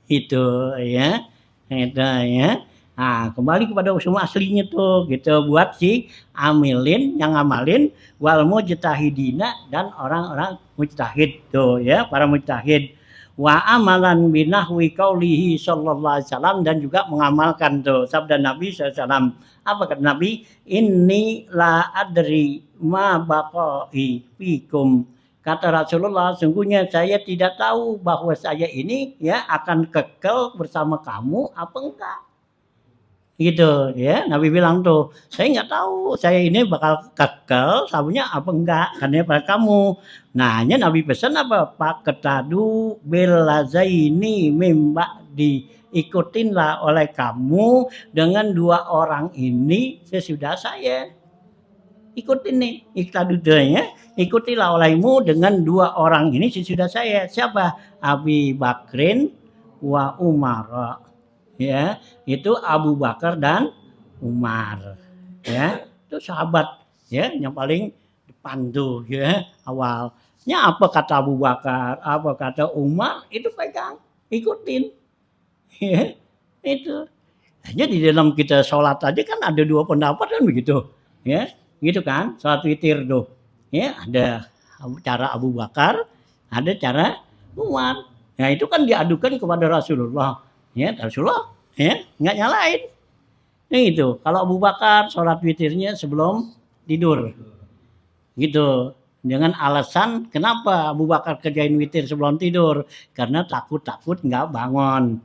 A: itu ya. Itu ya. Nah, kembali kepada hukum aslinya tuh gitu buat si amilin yang ngamalin wal mujtahidina dan orang-orang mujtahid tuh ya, para mujtahid. Wa amalan binahwi qaulihi sallallahu alaihi wasallam dan juga mengamalkan tuh sabda Nabi SAW. Apa kata Nabi? Inni la adri ma baqai fikum. Kata Rasulullah, sungguhnya saya tidak tahu bahwa saya ini ya akan kekal bersama kamu apa enggak. Gitu ya, Nabi bilang tuh, saya nggak tahu saya ini bakal kekal sabunya apa enggak karena pada kamu. Nah, Nabi pesan apa? Pak ketadu belazaini mimba diikutinlah oleh kamu dengan dua orang ini sesudah saya. Ikutin nih, iktadunya, ikutilah olehmu dengan dua orang ini sesudah saya. Siapa? Abi Bakrin wa Umar. Ya, itu Abu Bakar dan Umar. Ya, itu sahabat ya yang paling depan tuh ya awalnya apa kata Abu Bakar, apa kata Umar itu pegang, ikutin. Ya, itu. Hanya di dalam kita sholat aja kan ada dua pendapat kan begitu. Ya, gitu kan? Sholat witir tuh. Ya, ada cara Abu Bakar, ada cara Umar. Nah, itu kan diadukan kepada Rasulullah. Ya, Rasulullah ya nggak nyalain. Nah, itu kalau Abu Bakar sholat witirnya sebelum tidur. Gitu. Dengan alasan kenapa Abu Bakar kerjain witir sebelum tidur? Karena takut nggak bangun.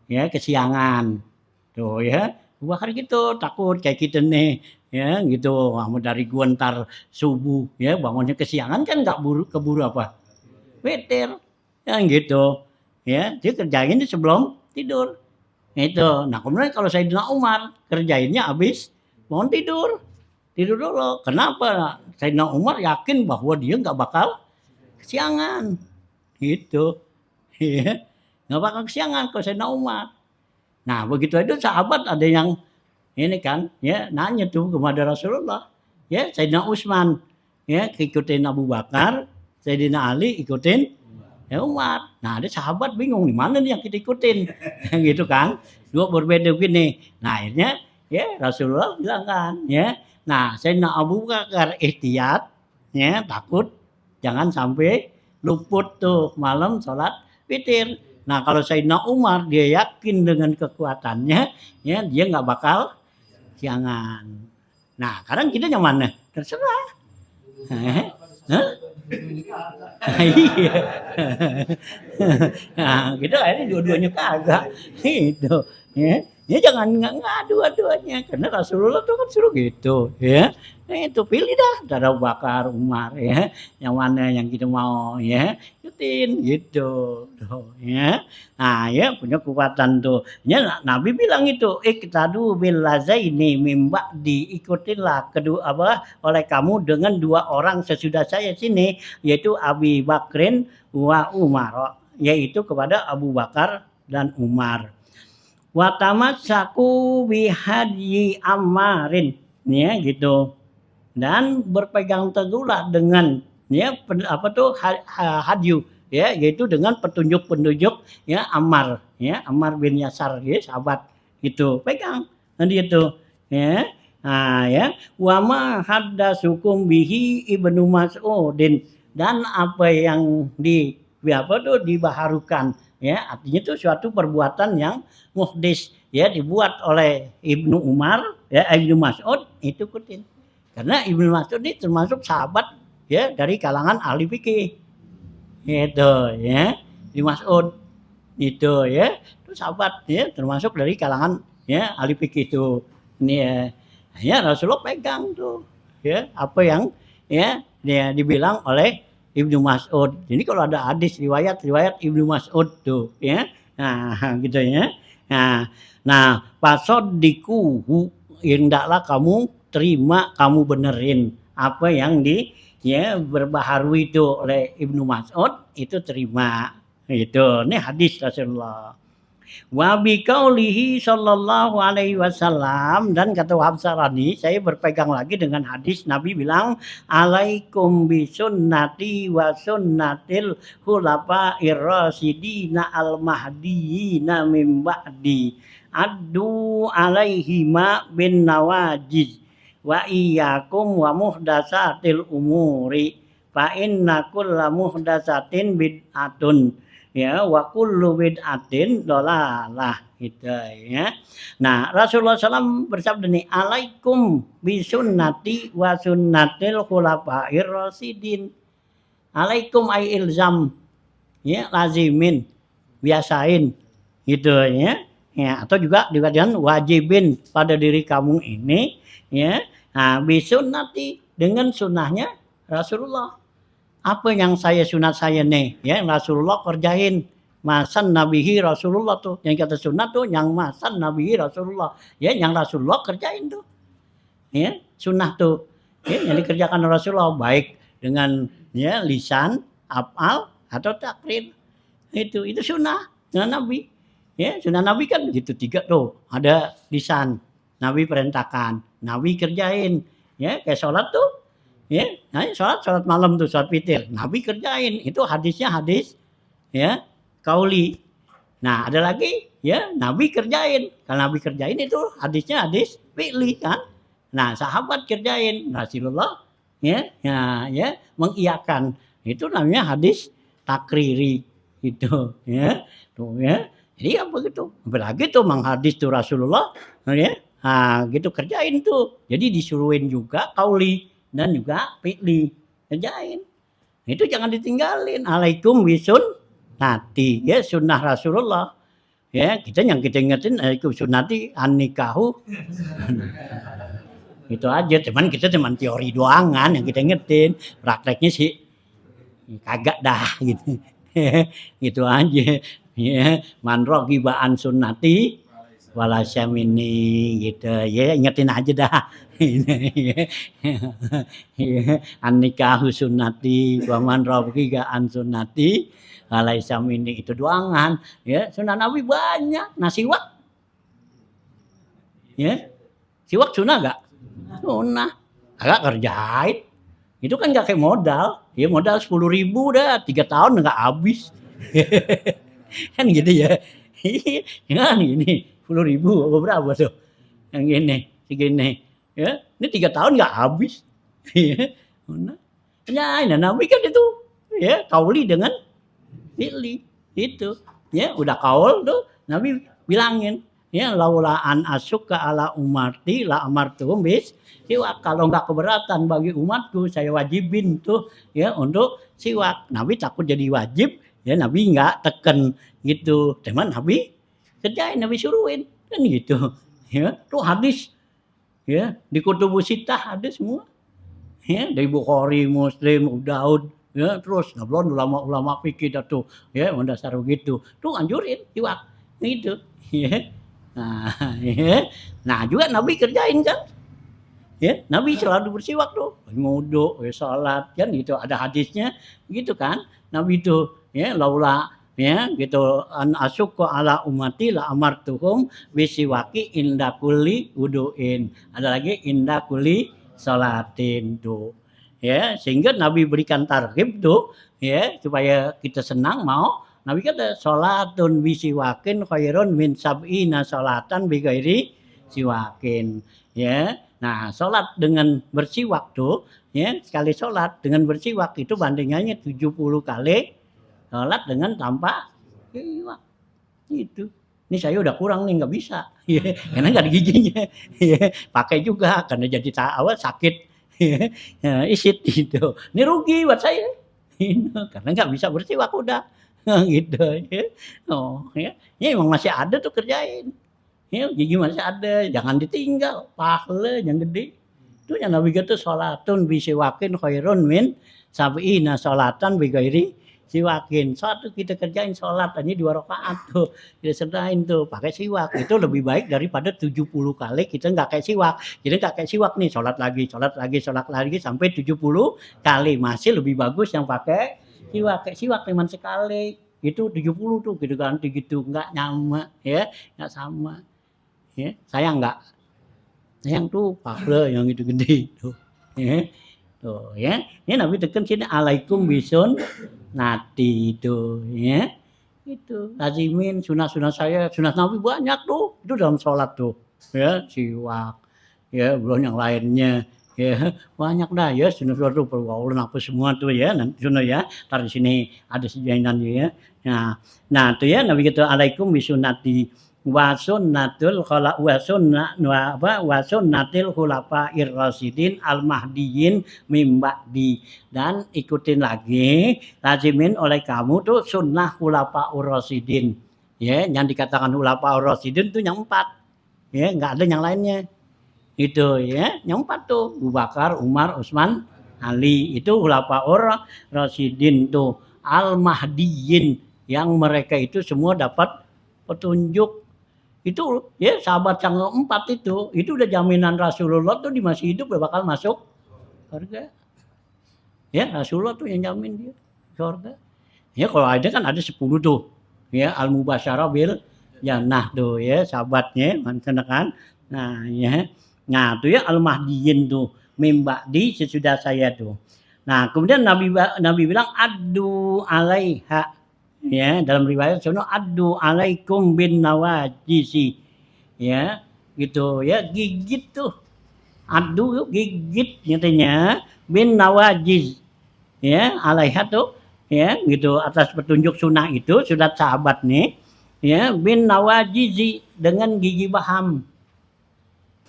A: Ya, kesiangan. Tuh ya. Abu Bakar gitu, takut kayak kita nih. Ya, gitu. Kamu dari gua ntar subuh ya bangunnya kesiangan kan nggak keburu apa? Witir. Yang gitu. Ya, dia kerjain sebelum tidur. Itu. Nah, kemudian kalau Sayyidina Umar kerjainnya habis bangun tidur. Tidur dulu. Kenapa? Sayyidina Umar yakin bahwa dia nggak bakal kesiangan. Gitu. Ya. Nggak bakal kesiangan kalau Sayyidina Umar. Nah, begitu itu sahabat ada yang ini kan, ya nanya tuh kepada Rasulullah. Ya, Sayyidina Utsman ya ikutin Abu Bakar, Sayyidina Ali ikutin ya Umar. Nah ada sahabat bingung di mana nih yang kita ikutin, gitu kan? Dua berbeda begini. Nah akhirnya ya Rasulullah bilang kan, ya. Nah Sayyidina Abu Bakar ihtiyat, ya takut jangan sampai luput tuh malam sholat witir. Nah kalau Sayyidina Umar dia yakin dengan kekuatannya, ya dia nggak bakal siangan. Nah sekarang kita yang mana? Terserah. Iya. Nah, gitu akhirnya dua-duanya kagak. Gitu. Ya. Ya jangan ngadu-aduannya karena Rasulullah tuh kan suruh gitu ya. Itu pilih dah antara Abu Bakar, Umar ya. Yang mana yang kita mau ya. Ikutin gitu tuh ya. Nah, ya punya kekuatan tuh. Ya Nabi bilang itu, iqtadu bil lazaini mim ikutilah kedua oleh kamu dengan dua orang sesudah saya sini yaitu Abi Bakrin wa Umar, yaitu kepada Abu Bakar dan Umar. Wa tamassaku bihadyi Ammarin ya gitu. Dan berpegang teguhlah dengan ya hadyu ya yaitu dengan petunjuk-petunjuk ya Ammar bin Yasar ya sahabat gitu. Pegang nanti itu ya. Nah ya wa ma haddasukum bihi Ibnu Mas'udin, dan apa yang dibaharukan ya artinya itu suatu perbuatan yang muhdis ya dibuat oleh Ibnu Umar ya Ibnu Mas'ud itu ikutin. Karena Ibnu Mas'ud ini termasuk sahabat ya dari kalangan ahli fikih. Gitu ya. Ibnu Mas'ud itu ya, itu sahabat ya termasuk dari kalangan ya ahli fikih itu. Ini ya Rasulullah pegang tuh ya apa yang ya dia dibilang oleh Ibnu Mas'ud. Jadi kalau ada hadis riwayat Ibnu Mas'ud tuh ya. Nah, gitu ya. Nah, fasodikuhu hendaklah kamu terima, kamu benerin apa yang berbaharui itu oleh Ibnu Mas'ud itu terima. Itu ini hadis Rasulullah. Wa bi qaulihi sallallahu alaihi wasallam, dan kata Wahab Sarani, saya berpegang lagi dengan hadis Nabi bilang alaikum bi sunnati wa sunnatil khulafa'ir rasyidina al mahdiyina min ba'di addu alaihima bin nawajiz wa iyyakum wa muhdatsatil umuri fa inna kulla muhdatsatin bid'atun ya wa kullu bid'atin dhalalah gitu ya. Nah, Rasulullah SAW bersabda nih, alaikum bisunnati wa sunnatil khulafa'ir rasyidin. Alaikum ay ilzam ya lazimin biasain gitu ya. Ya, atau juga dikatakan wajibin pada diri kamu ini ya. Nah, bisunnati dengan sunnahnya Rasulullah. Apa yang sunat saya nih ya Rasulullah kerjain. Masan nabihi Rasulullah tuh. Yang kata sunat tuh yang masan nabihi Rasulullah. Ya, yang Rasulullah kerjain tuh. Ya, sunnah tuh. Ya, yang dikerjakan Rasulullah baik dengan ya lisan, afal atau takrir. Itu sunnah Nabi. Ya, sunnah Nabi kan gitu 3 tuh. Ada lisan, Nabi perintahkan, Nabi kerjain. Ya, kayak sholat tuh. Ya, nah, sholat malam tuh, sholat witir. Nabi kerjain. Itu hadisnya hadis ya kauli. Nah, ada lagi ya Nabi kerjain. Kalau Nabi kerjain itu hadisnya hadis fi'li kan. Nah, sahabat kerjain, Rasulullah ya mengiyakan. Itu namanya hadis takriri gitu ya. Tuh ya. Jadi apa gitu? Apalagi tuh menghadis tuh Rasulullah ya. Nah, gitu kerjain tuh. Jadi disuruhin juga kauli dan juga fi'li kerjain. Itu jangan ditinggalin. Alaikum bisun nati ya sunnah Rasulullah. Ya, yang kita ingetin alaikum sunnati an-nikahu. Itu aja, kita cuman teori doangan yang kita ingetin. Prakteknya sih kagak dah gitu. Gitu aja. Ya, man raghiba an sunnati wala syamini gitu. Ya, ingetin aja dah. An-nikahu sunnati wa man raghiba an sunnati wala syamini, itu doangan. Ya, sunnah Nabi banyak. Nah, siwak. Ya. Siwak sunnah enggak? Sunnah. Kagak kerjain. Itu kan enggak kayak modal. Ya modal 10.000 dah 3 tahun enggak habis. Kan gitu ya. Kan ini 10.000 berapa tuh? Yang ini, segini. Ya, ini 3 tahun enggak habis. Ya, Nabi kan itu ya kauli dengan fi'li itu. Ya, udah kaul tuh Nabi bilangin, ya laula an asyukka ala ummati la amartuhum bis siwak. Kalau enggak keberatan bagi umatku, saya wajibin tuh ya untuk siwak. Nabi takut jadi wajib, ya Nabi enggak teken gitu. Cuman Nabi kerjain, Nabi suruhin. Kan gitu. Ya, tuh hadis ya di kutubus sittah ada semua. Ya, dari Bukhari, Muslim, Abu Daud, ya terus belum ulama-ulama fikih dah tuh, ya mendasar gitu. Tuh anjurin siwak gitu. Ya. Nah, ya. Nah, juga Nabi kerjain kan. Ya, Nabi selalu bersiwak tuh, nguduk, sholat kan gitu. Ada hadisnya gitu kan. Nabi itu ya laula ya gitu an asyqa ala ummati la amartuhum bisiwaki inda kulli wuduin. Ada lagi inda kulli salatin tuh. Ya, sehingga Nabi berikan targhib tuh ya supaya kita senang mau. Nabi kata salatun bisiwakin khairun min sab'ina salatan bi ghairi siwakin. Ya. Nah, sholat dengan bersiwak tuh, ya sekali sholat dengan bersiwak itu bandingannya 70 kali sholat dengan tanpa siwak. Itu. Ini saya udah kurang nih nggak bisa, ya, karena nggak ada giginya. Ya, pakai juga karena jadi sakit, ya, isit gitu. Ini rugi buat saya, karena nggak bisa bersiwak udah, gitu. Ya. Oh, ya, ini emang masih ada tuh kerjain. Ya, gigi masih ada, jangan ditinggal, pahala yang gede. Itu yang Nabi kata sholatun bisiwakin khairun min sab'ina sholatan bi ghairi siwakin. Satu kita kerjain sholat hanya 2 rakaat tuh, kita sertahin tuh pakai siwak. Itu lebih baik daripada 70 kali kita nggak kayak siwak. Jadi nggak kayak siwak nih, sholat lagi sampai 70 kali. Masih lebih bagus yang pakai siwak. Kayak siwak cuma sekali. Itu 70 tuh gitu ganti gitu, nggak nyama ya, nggak sama. Ya, sayang tuh pahala yang itu gede tuh ya ini Nabi tekan sini alaikum bisun nati itu ya itu lazimin sunah saya sunah Nabi banyak tuh itu dalam sholat tuh ya siwak ya belum yang lainnya ya banyak dah ya sunah tuh pergaulan apa semua tuh ya nanti sunah ya taruh di sini ada sejahitan ya nah tuh ya Nabi kata alaikum bisunati wa sunnatul khala wa sunnatil khulafair rasyidin al mahdiyyin mim ba'di dan ikutin lagi lazimin oleh kamu tuh sunnah khulafaur rasyidin ya yang dikatakan khulafaur rasyidin tuh yang 4 ya enggak ada yang lainnya itu ya yang 4 tuh Abu Bakar, Umar, Utsman, Ali itu khulafaur rasyidin tuh al mahdiyyin yang mereka itu semua dapat petunjuk itu ya sahabat yang 4 itu udah jaminan Rasulullah tuh di masih hidup bakal masuk surga. Ya Rasulullah tuh yang jamin dia surga. Ya kalau ada kan ada 10 tuh. Ya al-mubasyarah bil jannah tuh ya sahabatnya mantan kan. Nah ya. Nah tuh ya al-mahdiyyin tuh mimba'di sesudah saya tuh. Nah kemudian Nabi bilang addu alaiha ya dalam riwayat sono addu alaikum bin nawajisi ya gitu ya gigit tuh addu gigit nyatanya bin nawajiz ya alaiha tuh ya gitu atas petunjuk sunnah itu sudah sahabat nih ya bin nawajizi dengan gigi baham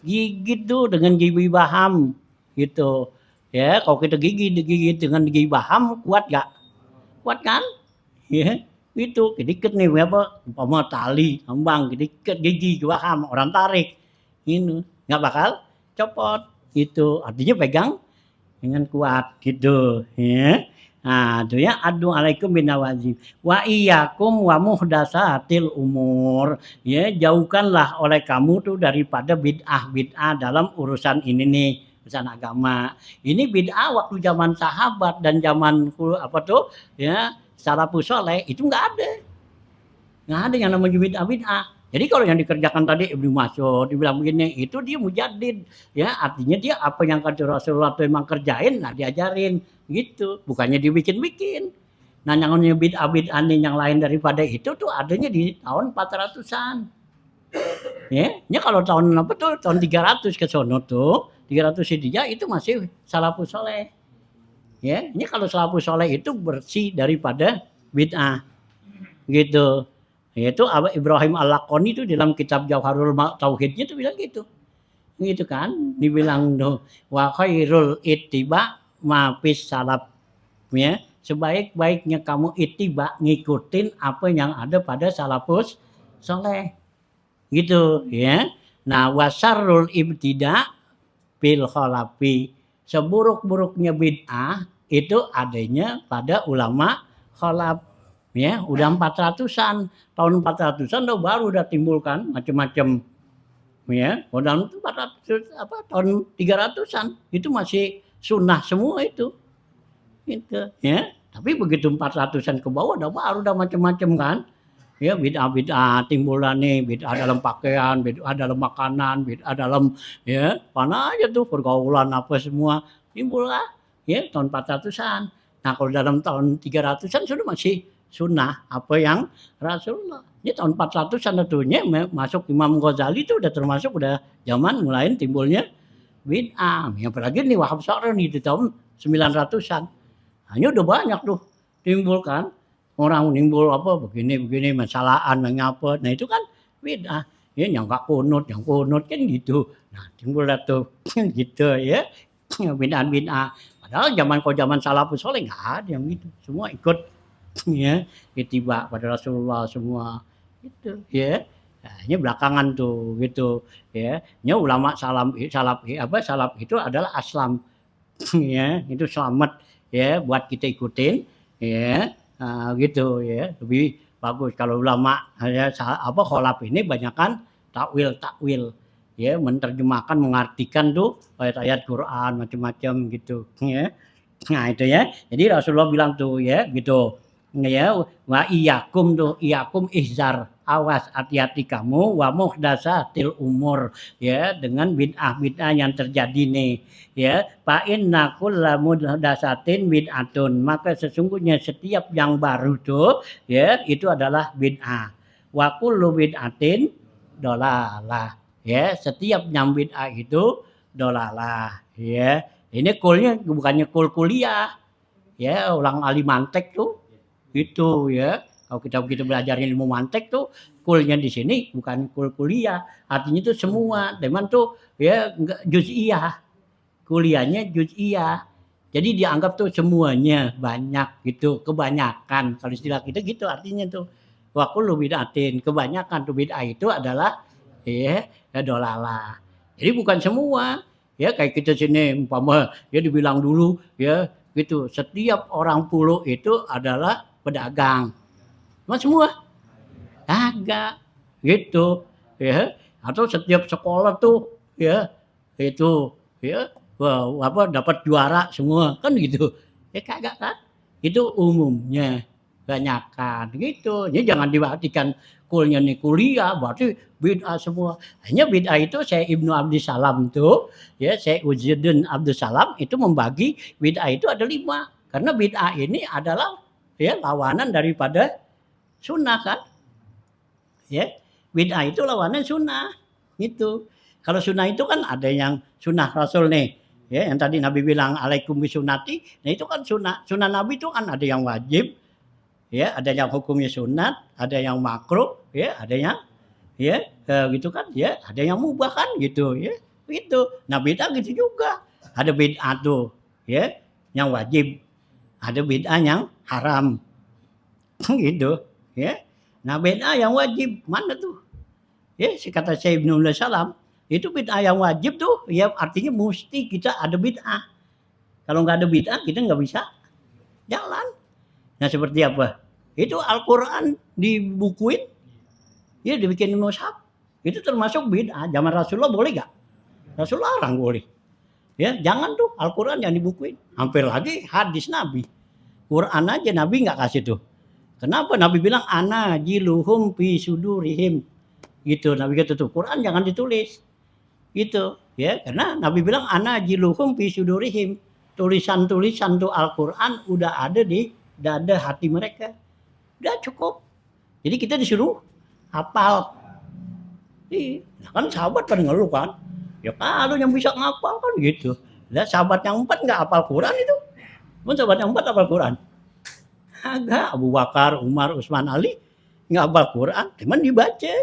A: gigit tuh dengan gigi baham gitu ya kalau kita gigit dengan gigi baham kuat kan ya itu diikat nih apa umpama tali kembang diikat gigi baham orang tarik ini nggak bakal copot itu artinya pegang dengan kuat gitu ya nah itu ya adu alaikum binawazim wa iyyakum wa muhdatsatil umur ya jauhkanlah oleh kamu tuh daripada bid'ah dalam urusan ini nih urusan agama ini bid'ah waktu zaman sahabat dan zaman apa tuh ya salafus saleh itu nggak ada yang namanya bid'ah. Jadi kalau yang dikerjakan tadi Ibnu Mas'ud dibilang begini itu dia mujaddid ya artinya dia apa yang kata Rasulullah itu emang kerjain nah diajarin gitu bukannya dibikin-bikin. Nah yang namanya bid'ah yang lain daripada itu tuh adanya di tahun 400-an. Ya kalau tahun apa tuh tahun 300 ke sono tuh 300 Hijriah itu masih salafus saleh. Ya, ini kalau salafus saleh itu bersih daripada bid'ah. Gitu. Yaitu Ibrahim Al-Laqani itu dalam kitab Jauharul Tauhidnya itu bilang gitu. Gitu kan? Dibilang tuh wa khairul ittiba ma fis salaf. Ya, sebaik-baiknya kamu ittiba ngikutin apa yang ada pada salafus saleh. gitu ya. Nah, wasarrul ibtida bil khalafi. Seburuk-buruknya bid'ah itu adanya pada ulama khalaf ya, udah 400-an. Tahun 400-an baru udah timbulkan macam-macam ya. Tahun 400 tahun 300-an itu masih sunnah semua itu. Gitu ya. Tapi begitu 400-an ke bawah baru udah macam-macam kan. Ya bid'ah-bid'ah timbulannya, bid'ah dalam pakaian, bid'ah dalam makanan, bid'ah dalam ya mana aja tuh pergaulan apa semua timbul lah ya tahun 400-an. Nah kalau dalam tahun 300-an sudah masih sunnah apa yang Rasulullah. Ini tahun 400-an itu masuk Imam Ghazali itu udah termasuk udah zaman mulai timbulnya bid'ah. Yang apalagi nih Wahab Sa'rani di tahun 900-an. Hanya udah banyak tuh timbul kan. Orang nimbul apa begini masalahan apa. Nah itu kan bid'ah. Ya yang enggak kunut kan gitu. Nah timbul dah tuh gitu ya. Bid'ah. Padahal zaman salafus saleh enggak ada yang gitu. Semua ikut ya ittiba pada Rasulullah semua. Gitu ya. Nah, ini belakangan tuh gitu ya. Ini ulama salaf itu adalah aslam ya, itu selamat ya buat kita ikutin ya. Gitu ya, lebih bagus kalau ulama ya kholaf ini banyakan takwil ya, menerjemahkan mengartikan tuh ayat-ayat Quran macam-macam gitu ya. Nah itu ya, jadi Rasulullah bilang tuh ya gitu ya, wa iyakum ihzar, awas hati-hati kamu wa muhdatsatil umur ya, dengan bid'ah yang terjadi nih ya. Fa inna kulla muhdatsatin bid'atun, maka sesungguhnya setiap yang baru tuh ya itu adalah bid'ah. Wa kullu bid'atin dolalah ya, setiap yang bid'ah itu dolalah ya. Ini kulnya bukannya kul kuliah ya, orang ahli mantek tuh gitu ya. Kalau kita belajar ilmu mantek tuh kulnya di sini bukan kul kuliah, artinya itu semua. Teman tuh ya juz'iyah. Kuliahnya juz'iyah. Jadi dianggap tuh semuanya banyak gitu, kebanyakan. Kalau istilah kita gitu artinya tuh. Wa kullu bid'atin, kebanyakan tuh bid'ah itu adalah ya dolalah. Jadi bukan semua. Ya kayak kita sini umpama ya dibilang dulu ya gitu, setiap orang pulau itu adalah pedagang. Cuma semua agak gitu ya. Atau setiap sekolah tuh ya itu ya dapat juara semua kan gitu. Ya kagak kan? Itu umumnya banyakan gitu. Ini jangan diartikan kulnya nih kuliah berarti bid'ah semua. Hanya bid'ah itu saya Ibnu Abdissalam tuh ya, saya Uzuddin Abdussalam itu membagi bid'ah itu ada 5. Karena bid'ah ini adalah ya lawanan daripada sunnah kan. Ya, bid'ah itu lawanan sunnah. Gitu. Kalau sunnah itu kan ada yang sunnah Rasul nih. Ya, yang tadi Nabi bilang alaikum bisunnati. Nah, itu kan sunnah. Sunnah Nabi itu kan ada yang wajib, ya, ada yang hukumnya sunat, ada yang makruh, ya, ada yang ya gitu kan, ya, ada yang mubah kan gitu, ya. Gitu. Nah, bid'ah gitu juga. Ada bid'ah tuh, ya, yang wajib. Ada bid'ah yang haram. Gitu, ya. Nah, bid'ah yang wajib mana tuh? Ya, kata Syekh Ibnu Salam, itu bid'ah yang wajib tuh, ya artinya mesti kita ada bid'ah. Kalau nggak ada bid'ah, kita nggak bisa jalan. Nah, seperti apa? Itu Al-Quran dibukuin, ya dibikin mushaf. Itu termasuk bid'ah. Zaman Rasulullah boleh nggak? Rasulullah larang boleh. Ya, jangan tuh Al-Quran yang dibukuin. Hampir lagi hadis Nabi. Quran aja Nabi nggak kasih tuh. Kenapa? Nabi bilang ana jiluhum fi sudurihim. Gitu Nabi kata tuh, Quran jangan ditulis. Gitu, ya. Karena Nabi bilang ana jiluhum fi sudurihim. Tulisan-tulisan tuh Al-Quran udah ada di dada hati mereka. Udah cukup. Jadi kita disuruh hafal. Nah kan sahabat pada ngeluh kan. Ya kalau yang bisa ngapal kan gitu. Nah, sahabat yang 4 nggak hafal Quran itu. Pun sahabat yang 4 hafal Quran. Agak Abu Bakar, Umar, Utsman, Ali nggak hafal Quran, cuman dibaca.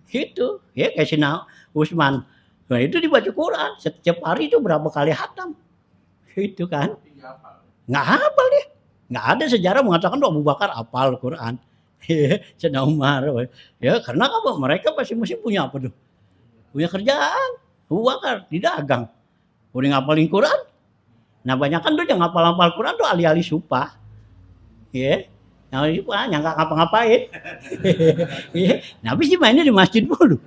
A: Gitu. Ya kayak Sina Utsman. Nah itu dibaca Quran. Setiap hari itu berapa kali khatam. Gitu kan. Nggak hafal dia. Nggak ada sejarah mengatakan Abu Bakar hafal Quran. Sayyidina Umar. Ya karena apa? Mereka masing-masing punya apa tuh? Punya kerjaan. Abu Bakar di dagang. Udah ngapalin Quran. Nah banyak kan tuh yang ngapal-ngapal Quran tuh ahli-ahli supah. Ya. Nah, yang nggak ngapa-ngapain. Nabi sih mainnya di masjid mulu.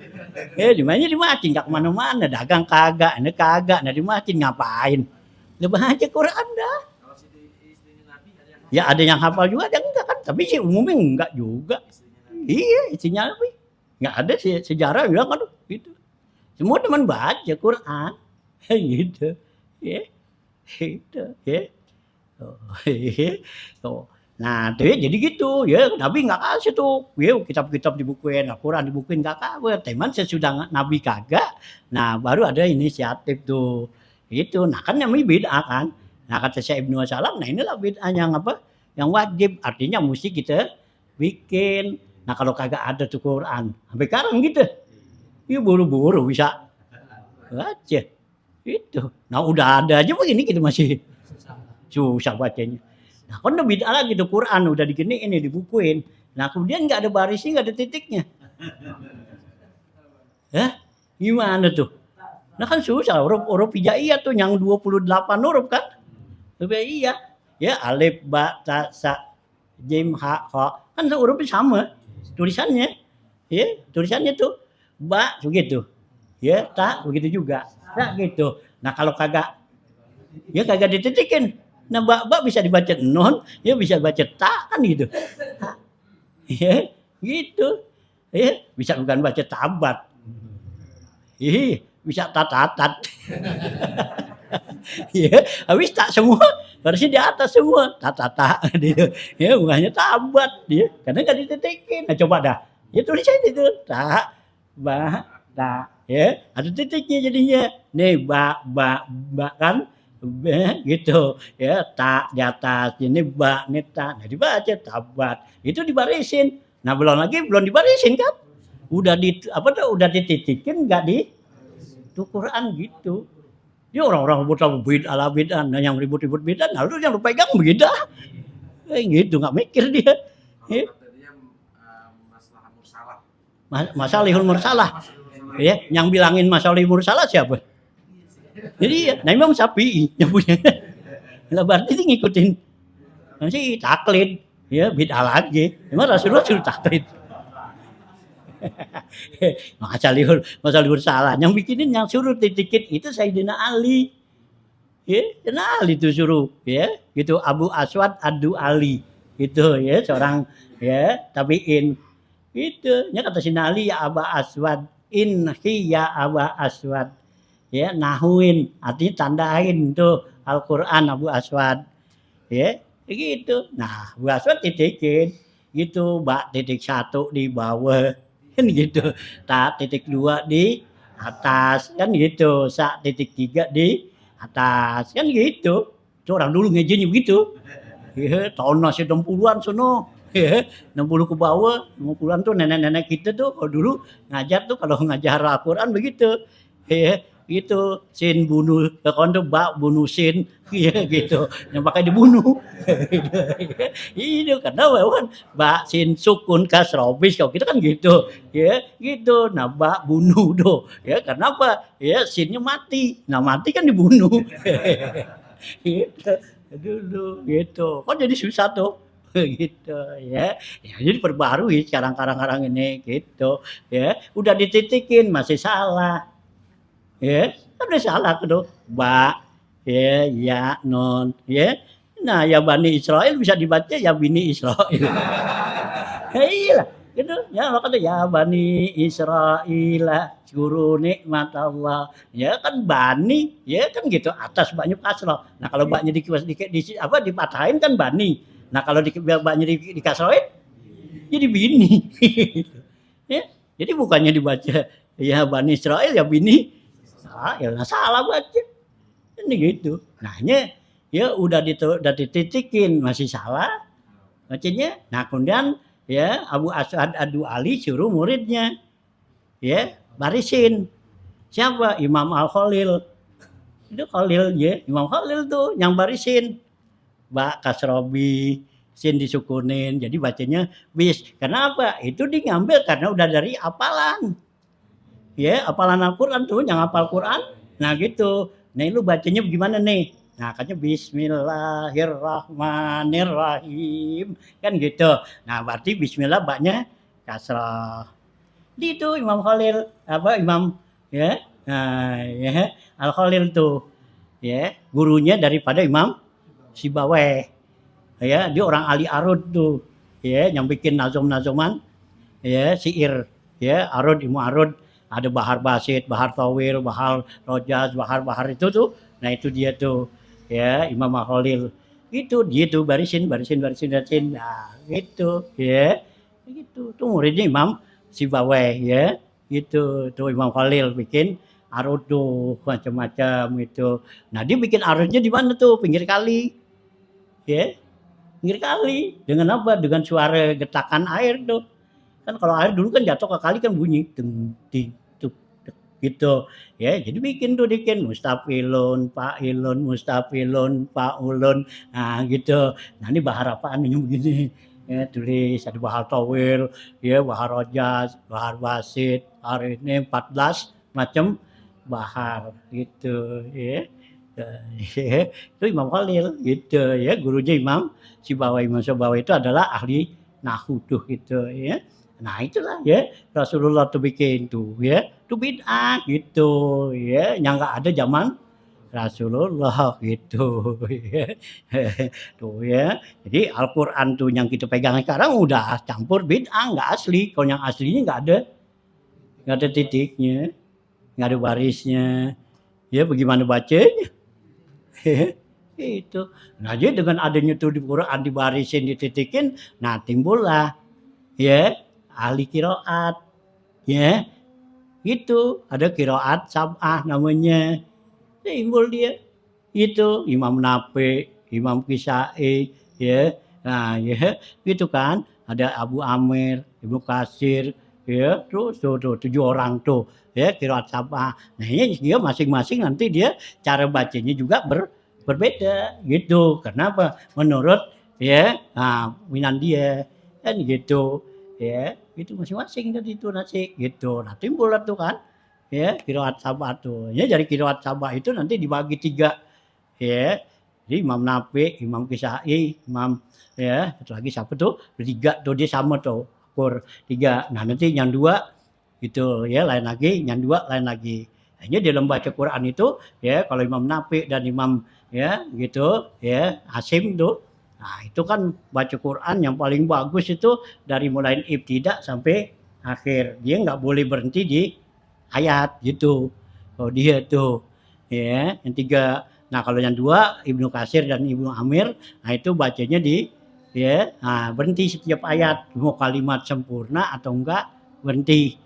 A: Di mainnya di masjid, nggak kemana-mana. Dagang kagak, ini kagak. Nah di masjid ngapain? Dia baca Quran dah. Ya ada yang hafal juga, ada enggak kan? Tapi sih umumnya enggak juga. Iya, istrinya Nabi. Nggak ada sejarah bilang kan gitu. Semua teman baca Quran. Gitu. Ya. Gitu. Ya. Oh. Nah, jadi gitu ya. Nabi nggak kasih tuh, ya kitab-kitab dibukuin, Al-Quran dibukuin nggak kagak. Teman sesudah Nabi kagak, nah baru ada inisiatif tuh. Itu, nah kan namanya bid'ah kan. Nah kata Syekh Ibnu Salam, nah inilah bid'ah yang apa? Yang wajib, artinya mesti kita bikin. Nah kalau kagak ada tuh Quran, sampai sekarang gitu, ya buru-buru bisa baca. Itu, nah udah ada aja begini kita masih susah bacanya. Nah kan udah bid'ah lagi tuh Quran udah diginiin nih dibukuin. Nah kemudian nggak ada barisnya nggak ada titiknya. Gimana tuh? Nah kan susah huruf hijaiyah tuh yang 28 huruf kan? Huruf hijaiyah. Ya alif ba ta sa jim ha kha kan hurufnya sama tulisannya. Ya tulisannya tuh ba begitu. Ya ta begitu juga. Nah gitu. Nah kalau kagak ya kagak dititikin. Nah, bak bisa dibaca non, ya bisa baca tak kan gitu. Ya, gitu. Ya, bisa bukan baca tabat. Bisa tatatat. Ya, habis tak semua, harusnya di atas semua, tatata gitu. Ya, bukannya tabat dia, karena kan dititikin. Nah, coba dah. Ya tulisannya itu tak, ba, tak. Ya, ada titiknya jadinya. Nih, ba kan gitu ya tak di atas ini ba neta nah dibaca tabat itu dibarisin nah belum dibarisin kan udah udah dititikin nggak di tuh Quran gitu dia orang-orang buta bid'ah nah yang ribut-ribut bid'ah nah lu yang lu pegang bid'ah gitu nggak mikir dia masalihul mursalah ya yang bilangin masalihul mursalah siapa jadi ya, nah Imam Syafi'i yang punya. Lah berarti sih ngikutin masih taklid, ya bid'ah lagi. Memang Rasulullah suruh taklid. Masalihul salah. Yang bikinin yang suruh titikit itu Sayyidina Ali. Ya, Sayyidina Ali itu suruh, ya. Gitu Abu Aswad Adu Ali. Itu ya seorang ya tabi'in. Itu, nya kata Sayyidina Ali ya Aba Aswad in ya Aba Aswad. Ya nahuin artinya tandain tuh Al-Quran Abu Aswad ya gitu nah Abu Aswad titikin gitu bak titik 1 di bawah kan gitu tak titik 2 di atas kan gitu sa titik 3 di atas kan gitu itu orang dulu ngejenya begitu ya tahun masih 60-an sono ya 60 ke bawah 50-an tuh nenek-nenek kita tuh kalau dulu ngajar tuh kalau ngajar Al-Quran begitu ya gitu sin bunuh kondo bak bunuh sin ya gitu yang pakai dibunuh itu karena kan bak sin sukun kasrobis kalau kita kan gitu ya gitu nah bak bunuh do ya karena apa ya sinnya mati nah mati kan dibunuh gitu dulu gitu kok jadi susah tuh gitu ya jadi perbarui sekarang ini gitu ya udah dititikin masih salah ya kan udah salah tuh ba ya non ya nah ya Bani Israel bisa dibaca ya Bini Israel iya gitu ya makanya ya Bani Israel guru nikmat Allah ya kan Bani ya kan gitu atas banyak kasroh nah kalau baknya dipatahin kan Bani nah kalau baknya dikasrohin jadi Bini ya jadi bukannya dibaca ya Bani Israel ya Bini ya salah baca ini gitu nahnya ya udah dititikin masih salah bacanya nah kemudian ya Abu Aswad Adu Ali suruh muridnya ya barisin siapa Imam Al Khalil itu Khalil ya Imam Khalil tuh yang barisin Mbak Kasrobi sin disukunin, jadi bacanya bis. Kenapa? Itu diambil karena udah dari hafalan. Ya, hafalan Al-Quran tuh, yang hafal Quran. Nah gitu. Nah lu bacanya gimana nih? Nah katanya Bismillahirrahmanirrahim. Kan gitu. Nah berarti Bismillah baknya kasrah. Itu Imam Khalil, Imam ya. Nah, ya Al Khalil tuh ya, gurunya daripada Imam Sibawayh. Ya, dia orang ahli arud tuh. Ya, yang bikin nazom-nazoman ya, syair ya, arud, ilmu arud, ada bahar basit, bahar tawil, bahar rojaz, bahar itu tuh. Nah, itu dia tuh ya, Imam Al Khalil. Itu dia tuh barisin. Nah, gitu ya. Gitu. Tuh muridnya Imam Sibawayh ya. Gitu. Tuh Imam Khalil bikin arud tuh macam-macam itu. Nah, dia bikin arudnya di mana tuh? Pinggir kali. Ya, pinggir kali. Dengan apa? Dengan suara getakan air tuh. Kan kalau air dulu kan jatuh ke kali kan bunyi deng ding tuk tek gitu. Ya, jadi bikin tuh mustafilun, mustafilun, faulun. Nah, gitu. Nah, ini bahar apaan ini begini? Ya, tulis ada bahar tawil, ya, bahar rojaz, bahar basit, bahar ini 14 macam bahar gitu ya. Itu Imam Khalil gitu ya, gurunya Imam Sibawayh. Imam Sibawayh itu adalah ahli nahwu tuh gitu ya. Nah itulah ya, Rasulullah tuh bikin tuh ya, itu bid'ah gitu ya, yang nggak ada zaman Rasulullah gitu ya. Tuh ya. Jadi Al-Qur'an tuh yang kita pegang sekarang udah campur bid'ah, nggak asli. Kalau yang aslinya nggak ada titiknya, nggak ada barisnya. Ya bagaimana bacanya? Itu. Nah, jadi dengan adanya tuh di Quran dibarisin, dititikin, nah timbullah ya ahli qiraat. Ya, itu ada qiraat sab'ah namanya. Timbul dia. Itu Imam Nafi, Imam Kisai, ya. Nah, ya, gitu kan. Ada Abu Amir, Ibnu Katsir, ya, terus tuh 7 orang tuh, ya, qiraat sab'ah. Nah, ini dia masing-masing nanti dia cara bacanya juga berbeda gitu. Kenapa? Menurut ya, minan dia kan gitu. Ya, itu masing-masing tadi itu nasi gitu. Nah, timbul tuh kan ya qiraat sab'ah tuh. Ya dari qiraat sab'ah itu nanti dibagi 3 ya. Jadi Imam Nafi, Imam Kisai, Imam ya, satu lagi siapa tuh? Bertiga tuh dia sama tuh. Ukur 3. Nah, nanti yang 2 gitu ya, lain lagi, yang 2 lain lagi. Hanya dalam baca Quran itu ya kalau Imam Nafi dan Imam ya gitu ya, Hasim tuh. Nah, itu kan baca Quran yang paling bagus itu dari mulai ibtidah sampai akhir. Dia nggak boleh berhenti di ayat gitu. Oh dia tuh ya, yang 3. Nah, kalau yang 2 Ibnu Katsir dan Ibnu Amir, nah itu bacanya di ya, berhenti setiap ayat, mau kalimat sempurna atau enggak berhenti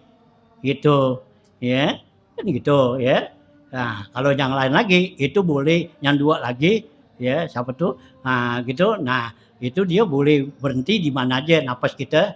A: gitu ya. Kan gitu ya. Nah, kalau yang lain lagi itu boleh yang 2 lagi ya, siapa tuh? Nah, gitu. Nah, itu dia boleh berhenti di mana aja napas kita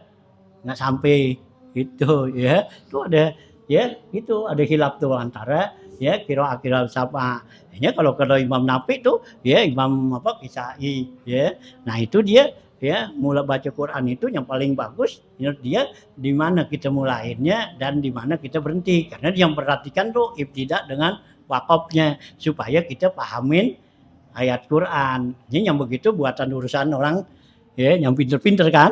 A: nggak sampai gitu ya. Itu ada ya, itu ada khilaf tuh antara ya qiraat sama. Kalau Imam Nafi tuh ya Imam Kisai ya. Nah, itu dia ya mulai baca Quran itu yang paling bagus menurut dia di mana kita mulainya dan di mana kita berhenti. Karena dia yang perhatikan tuh ibtidah dengan wakofnya supaya kita pahamin ayat Quran. Ini yang begitu buatan urusan orang ya yang pinter-pinter kan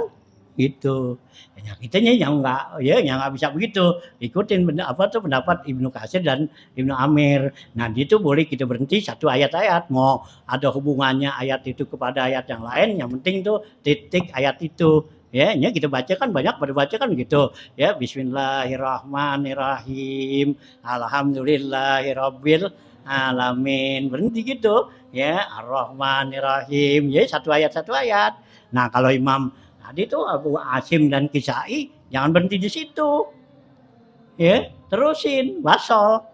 A: gitu. Ya kitanya yang nggak bisa begitu ikutin pendapat Ibnu Katsir dan Ibnu Amir. Nah itu boleh kita berhenti satu ayat-ayat, mau ada hubungannya ayat itu kepada ayat yang lain, yang penting tuh titik ayat itu ya. Ini kita baca kan banyak pada baca kan gitu ya, Bismillahirrahmanirrahim, Alhamdulillahirabbil alamin, berhenti gitu ya, Ar-Rahmanirrahim ya, satu ayat. Nah kalau Imam tadi tuh Abu Asim dan Kisai jangan berhenti di situ. Ya, terusin wasol.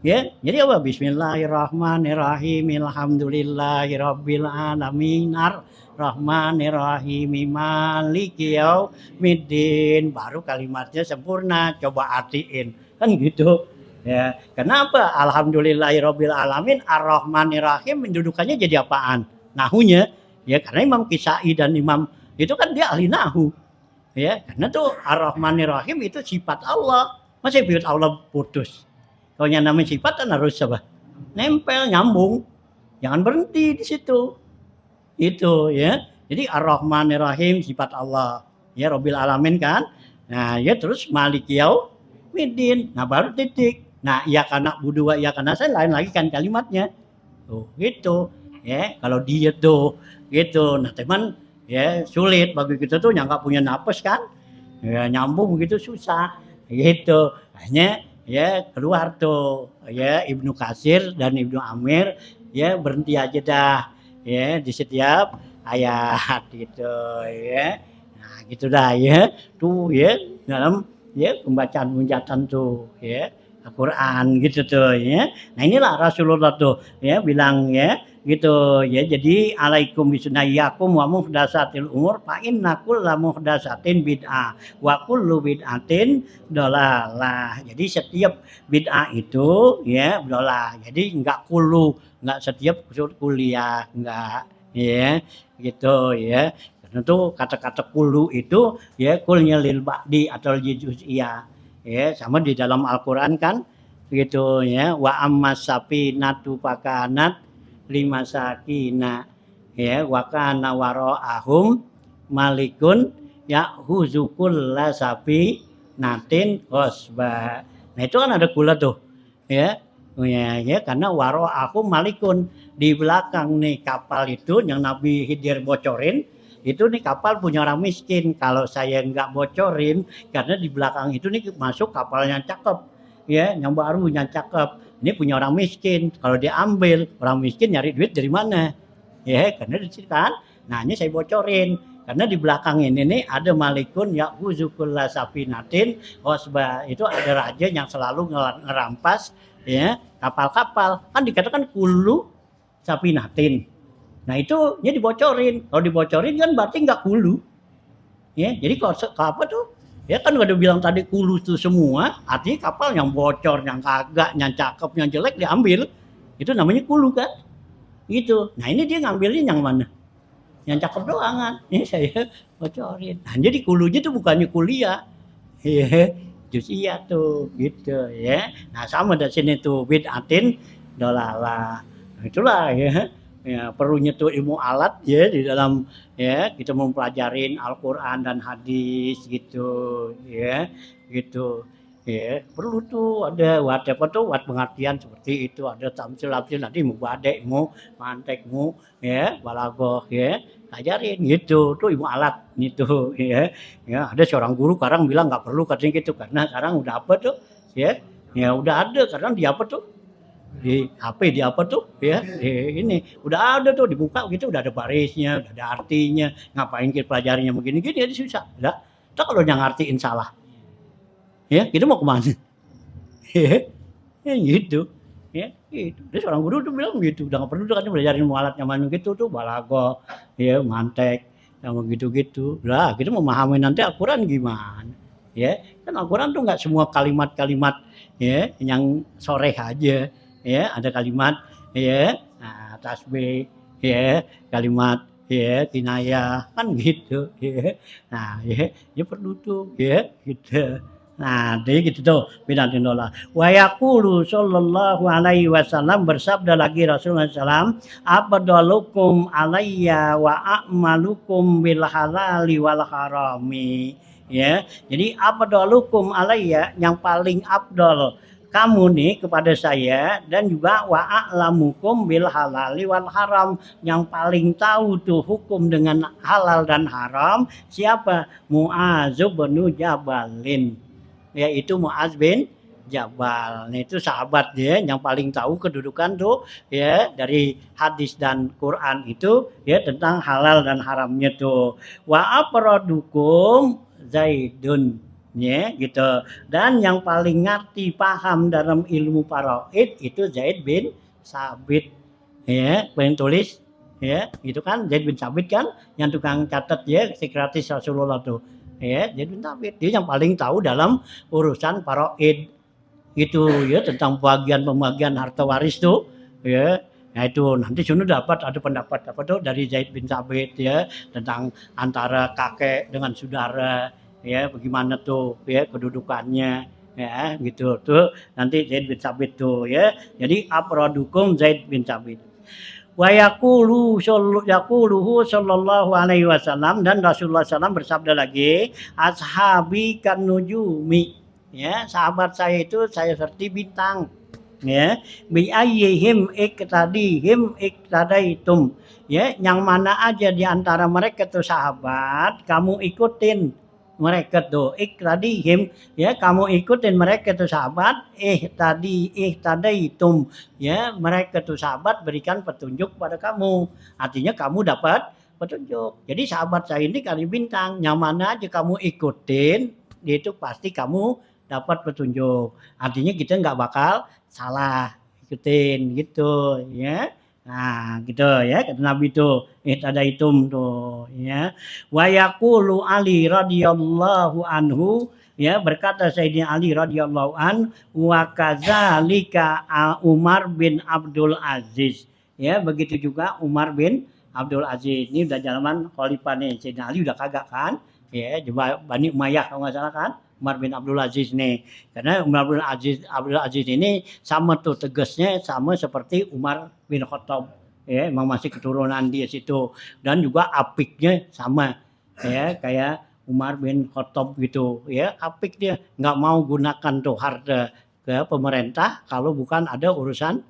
A: Ya, jadi apa? Bismillahirrahmanirrahim. Alhamdulillahirabbil alamin. Ar-Rahmanirrahim. Maliki yaumiddin. Baru kalimatnya sempurna. Coba artiin. Kan gitu. Ya, kenapa? Alhamdulillahirabbil alamin. Ar-Rahmanirrahim mendudukannya jadi apaan? Nahunya Ya karena Imam Kisai dan Imam itu kan dia ahli nahu. Ya, karena tuh Ar-Rahmanir Rahim itu sifat Allah. Masa sifat Allah putus? Kalau yang namanya sifat kan harus apa? Nempel, nyambung. Jangan berhenti di situ. Itu ya. Jadi Ar-Rahmanir Rahim sifat Allah. Ya Rabbil Alamin kan. Nah, ya terus Malik Yaumiddin. Nah, baru titik. Nah, ya karena budu ya karena saya lain lagi kan kalimatnya. Tuh, gitu. Ya, kalau dia tuh gitu. Nah, teman ya sulit bagi kita tuh yang nggak punya napas kan. Ya nyambung gitu susah. Gitu. Hanya ya keluar tuh ya Ibnu Katsir dan Ibnu Amir ya berhenti aja dah ya di setiap ayat gitu ya. Nah, gitu dah ya. Tuh ya dalam ya pembacaan tuh ya Al-Qur'an gitu tuh ya. Nah, inilah Rasulullah tuh ya bilang ya gitu ya. Jadi alaikum bisunnahiyakum wa muhdatsatil umur fa inna kulla muhdatsatin bid'ah wa kullu bid'atin dhalalah. Jadi setiap bid'ah itu ya dhalalah. Jadi enggak setiap kuliah enggak ya gitu ya. Karena tuh kata-kata kulu itu ya kulnya lil ba'di atau juz'iyah. Ya, sama di dalam Al-Qur'an kan gitu ya. Wa ammas safinatu fakanat limasakina ya wa kana wara'ahum malikun ya'khuzukul safinatin ghasba. Nah, itu kan ada kula tuh ya. Ya karena wara'ahum malikun di belakang nih kapal itu yang Nabi Khidir bocorin itu nih kapal punya orang miskin. Kalau saya nggak bocorin karena di belakang itu nih masuk kapal yang cakep ya yang baru yang cakep ini punya orang miskin. Kalau diambil orang miskin nyari duit dari mana ya karena di situ kan. Nah ini saya bocorin karena di belakang ini nih ada malikun ya'khuzukul safinatin ghasba. Itu ada raja yang selalu ngerampas ya kapal-kapal kan dikatakan kullu safinatin. Nah itu ya dibocorin. Kalau dibocorin kan berarti nggak kulu. Ya, jadi kalau apa tuh? Ya kan udah bilang tadi kulu itu semua, artinya kapal yang bocor, yang kagak, yang cakep, yang jelek diambil. Itu namanya kulu kan? Gitu. Nah ini dia ngambilin yang mana? Yang cakep doang kan? Ini saya bocorin. Nah jadi kulunya tuh bukannya kuliah. Ya, juz'iyah tuh gitu ya. Nah sama dari sini tuh bid'atin dhalalah. Nah, itulah ya. Ya, perlunya tuh ilmu alat ya di dalam ya kita mempelajarin Al-Qur'an dan hadis gitu ya gitu ya perlu tuh ada apa tuh pengertian seperti itu ada tamsil nanti mubadekmu mantekmu ya balaghah ya ajarin gitu tuh ilmu alat gitu ya ada seorang guru sekarang bilang nggak perlu katanya gitu karena sekarang udah apa tuh ya udah ada karena di apa tuh di HP di apa tuh ya ini udah ada tuh dibuka gitu udah ada barisnya udah ada artinya ngapain kita pelajarinya begini-gini jadi susah enggak kita kalau yang ngertiin salah ya kita mau kemana ya gitu ya gitu terus orang guru tuh bilang gitu udah nggak perlu tuh kan belajarin mualat yang mana gitu tuh balaghah ya mantek yang gitu-gitu lah kita memahami nanti Al-Qur'an gimana ya kan Al-Qur'an tuh nggak semua kalimat-kalimat ya yang soreh aja ya ada kalimat ya nah, tasbih ya kalimat ya kinayah kan gitu ya nah ya perlu tuh ya gitu nah jadi gitu tuh bid'atin dhalalah wa yaqulu sallallahu alaihi wasallam bersabda lagi Rasulullah SAW afdalukum alayya wa a'malukum bil halali wal harami ya jadi afdalukum alayya yang paling afdal kamu nih kepada saya dan juga wa a'lamukum bil halali wal haram yang paling tahu tuh hukum dengan halal dan haram siapa Mu'adz bin Jabalin yaitu Mu'adz bin Jabal. Nah itu sahabat dia yang paling tahu kedudukan tuh ya dari hadis dan Quran itu ya tentang halal dan haramnya tuh wa afradukum Zaidun ya gitu dan yang paling ngerti paham dalam ilmu faraid itu Zaid bin Sabit ya paling tulis ya itu kan Zaid bin Sabit kan yang tukang catat ya sekretaris Rasulullah tuh ya Zaid bin Sabit dia yang paling tahu dalam urusan faraid itu ya tentang pembagian harta waris tuh ya Nah itu nanti Sunu dapat ada pendapat apa tuh dari Zaid bin Sabit ya tentang antara kakek dengan saudara ya bagaimana tuh ya kedudukannya ya gitu tuh nanti Zaid bin Sabit tuh ya. Jadi aprodukum Zaid bin Sabit. Wa yaquluhu sallallahu alaihi wasallam dan Rasulullah SAW bersabda lagi, ashabi kan nujumi. Ya, sahabat saya itu saya seperti bintang. Ya, bi ayyihim iktadihim iktadaitum. Ya, yang mana aja di antara mereka tuh sahabat, kamu ikutin mereka tuh iktadihim ya kamu ikutin mereka tuh sahabat ihtadaitum ya mereka tuh sahabat berikan petunjuk pada kamu artinya kamu dapat petunjuk jadi sahabat saya ini kali bintang yang mana aja kamu ikutin itu pasti kamu dapat petunjuk artinya kita nggak bakal salah ikutin gitu ya nah gitu ya kata Nabi tuh ihtadaitum tuh ya wa yaqulu Ali radhiyallahu anhu ya berkata Sayyidina Ali radhiyallahu an wa kadzalika Umar bin Abdul Aziz ya begitu juga Umar bin Abdul Aziz ini udah zaman khalifah nih Sayyidina Ali udah kagak kan ya Bani Umayyah kalau nggak salah kan Umar bin Abdul Aziz nih karena Umar bin Abdul Aziz ini sama tuh tegasnya sama seperti Umar bin Khattab ya emang masih keturunan dia situ dan juga apiknya sama ya kayak Umar bin Khattab gitu ya apik dia nggak mau gunakan tuh harta ke pemerintah kalau bukan ada urusan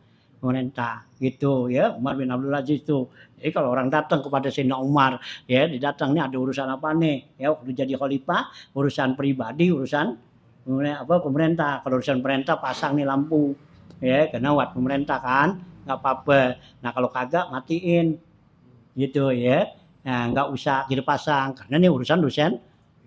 A: pemerintah gitu ya Umar bin Abdul Aziz tuh jadi kalau orang datang kepada Sayyidina Umar ya didatang nih ada urusan apa nih ya waktu jadi khalifah urusan pribadi urusan apa pemerintah kalau urusan pemerintah pasang nih lampu ya karena buat pemerintah kan nggak apa-apa nah kalau kagak matiin gitu ya nah nggak usah kita pasang karena ini urusan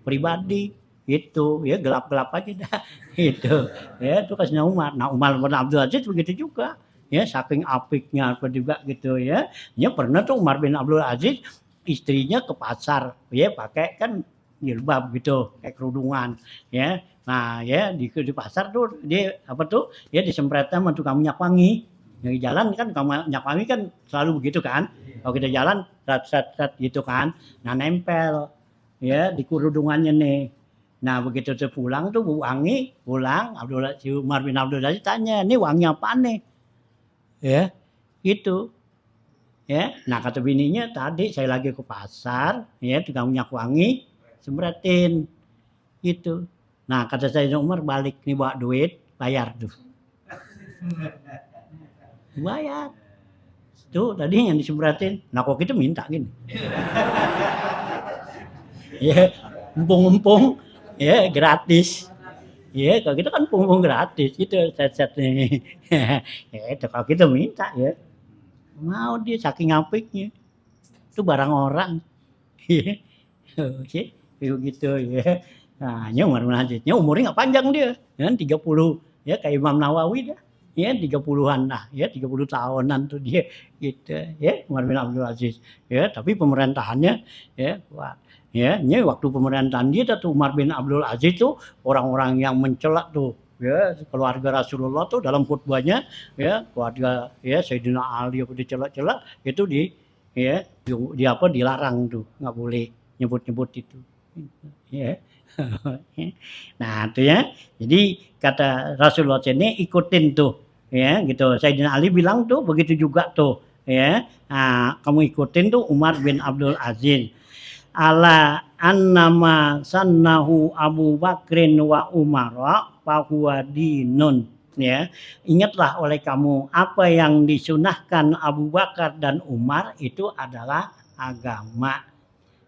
A: pribadi itu ya gelap-gelap aja dah itu ya itu kasihnya Umar nah Umar bin Abdul Aziz begitu juga ya saking apiknya apa juga gitu ya pernah tuh Umar bin Abdul Aziz istrinya ke pasar ya pakai kan jilbab gitu kayak kerudungan ya nah ya di pasar tuh dia apa tuh ya disemprotnya sama tukang minyak wangi di jalan kan tukang minyak wangi kan selalu begitu kan kalau kita jalan set gitu kan nah nempel ya di kerudungannya nih nah begitu tuh pulang tuh wangi pulang Umar bin Abdul Aziz tanya ini wangi apa nih ya itu ya nah kata bininya tadi saya lagi ke pasar ya tukang minyak wangi semprotin itu nah kata saya Umar balik nih bawa duit bayar tuh bayar tuh tadi yang disemprotin nah kok kita minta gini ya mumpung ya gratis ya kalau kita kan mumpung gratis gitu set nih ya itu kalau kita minta ya mau dia saking apiknya itu barang orang ya oke gitu ya nah Umar bin Aziz umurnya nggak panjang dia kan 30 ya kayak Imam Nawawi dah ya 30-an lah ya 30 tahunan tuh dia gitu ya Umar bin Abdul Aziz ya tapi pemerintahannya ya kuat ya ini waktu pemerintahan dia tuh Umar bin Abdul Aziz tuh orang-orang yang mencela tuh ya keluarga Rasulullah tuh dalam khutbahnya ya keluarga ya Sayyidina Ali apa dicela-cela itu di apa dilarang tuh nggak boleh nyebut-nyebut itu ya nah itu ya jadi kata Rasulullah ini ikutin tuh ya gitu Sayyidina Ali bilang tuh begitu juga tuh ya nah, kamu ikutin tuh Umar bin Abdul Aziz ala annama sannahu Abu Bakrin wa Umar wa huwa dinun ya ingatlah oleh kamu apa yang disunahkan Abu Bakar dan Umar itu adalah agama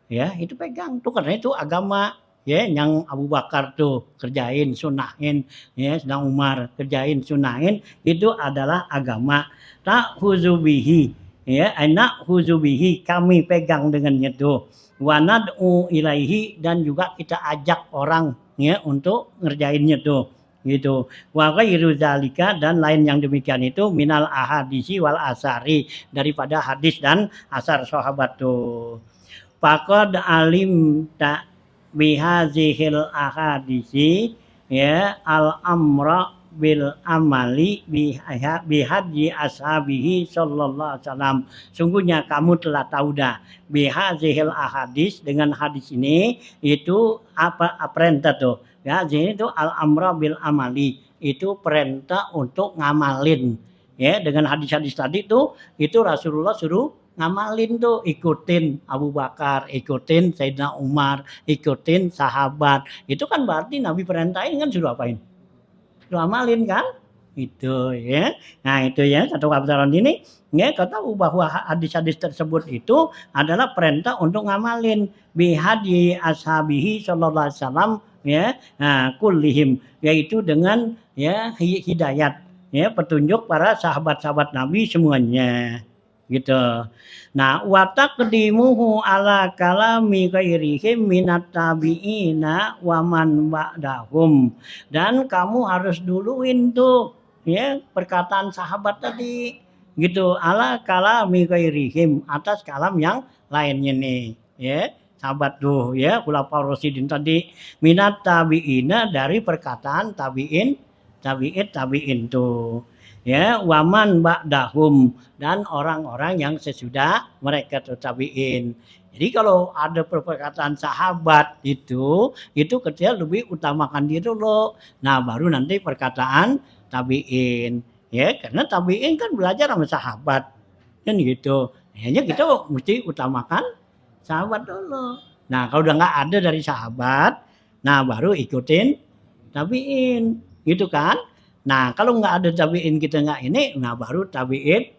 A: ya itu pegang tuh karena itu agama ya yang Abu Bakar tuh kerjain sunahin ya sedang Umar kerjain sunahin itu adalah agama tak huzubihi ya anak huzubihi kami pegang dengannya tuh wanad'u ilaihi dan juga kita ajak orang ya untuk ngerjainnya tuh gitu wa ghairu zalika dan lain yang demikian itu minal ahadisi wal asari daripada hadis dan asar sahabat tuh faqad alim ta bihazihil ahadisi ya al amra bil amali bihadji ashabihi sallallahu alaihi wasallam. Sungguhnya kamu telah tahu dah bihadzihil ahadis, dengan hadis ini itu apa perintah tuh. Ya, jadi itu al amra bil amali, itu perintah untuk ngamalin. Ya, dengan hadis-hadis tadi tuh itu Rasulullah suruh ngamalin tuh, ikutin Abu Bakar, ikutin Sayyidina Umar, ikutin sahabat. Itu kan berarti Nabi perintahin kan suruh apain? Suruh amalin kan? Itu ya. Nah, itu ya kata Abdurrahman ini ya, kata bahwa hadis-hadis tersebut itu adalah perintah untuk ngamalin bihadi ashabihi sallallahu alaihi wasallam ya. Nah, kullihim, yaitu dengan ya hidayat ya, petunjuk para sahabat-sahabat Nabi semuanya. Gitu. Nah, wa taqdimuhu ala kalami ghairihim minat tabi'ina wa man ba'dahum. Dan kamu harus duluin tuh ya perkataan sahabat tadi. Gitu, ala kalami ghairihim, atas kalam yang lainnya nih, ya. Sahabat tuh ya, khulafaur rasyidin tadi, minat tabi'ina, dari perkataan tabi'in tuh. Ya, waman ba'dahum, dan orang-orang yang sesudah mereka tuh tabi'in. Jadi kalau ada perkataan sahabat itu kerja lebih utamakan dia dulu. Nah, baru nanti perkataan tabi'in. Ya, karena tabi'in kan belajar sama sahabat. Kan gitu. Hanya kita mesti utamakan sahabat dulu. Nah, kalau udah nggak ada dari sahabat, nah baru ikutin tabi'in. Gitu kan? Nah, kalau nggak ada tabi'in kita nggak ini, nah baru tabi'in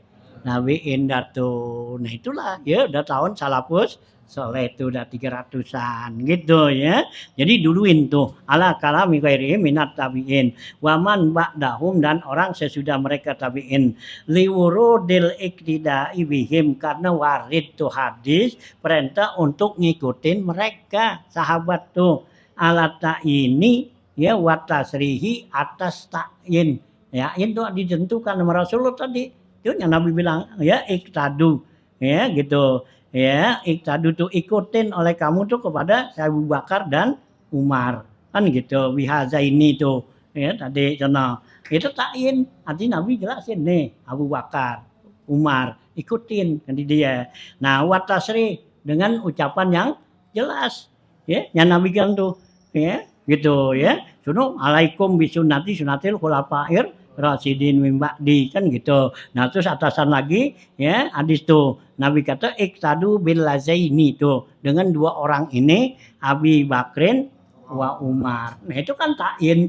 A: datu. Nah, itulah ya udah tahun salafus soleh itu udah 300-an gitu ya. Jadi duluin tuh ala kalami ghairihim minat tabi'in waman ba'dahum, dan orang sesudah mereka tabi'in, liwurudil iktida'i bihim, karena warid tuh hadis perintah untuk ngikutin mereka sahabat tuh, ala ta'ini ya, watasrihi, atas ta'yin ya, itu ditentukan sama Rasulullah tadi. Itu yang Nabi bilang ya, iktadu ya gitu ya, iktadu tuh ikutin oleh kamu tuh kepada Abu Bakar dan Umar kan gitu. Bihaza ini tuh ya tadi contoh itu ta'yin, artinya Nabi jelasin nih Abu Bakar Umar ikutin kan dia. Nah, watasri, dengan ucapan yang jelas ya, yang Nabi kan tuh ya gitu ya, sunuh alaikum bisunati sunatil khulafair rasyidin min ba'di kan gitu. Nah, terus atasan lagi ya hadis tuh Nabi kata iktadu bil lazaini tuh, dengan dua orang ini Abi Bakrin wa Umar. Nah, itu kan ta'yin,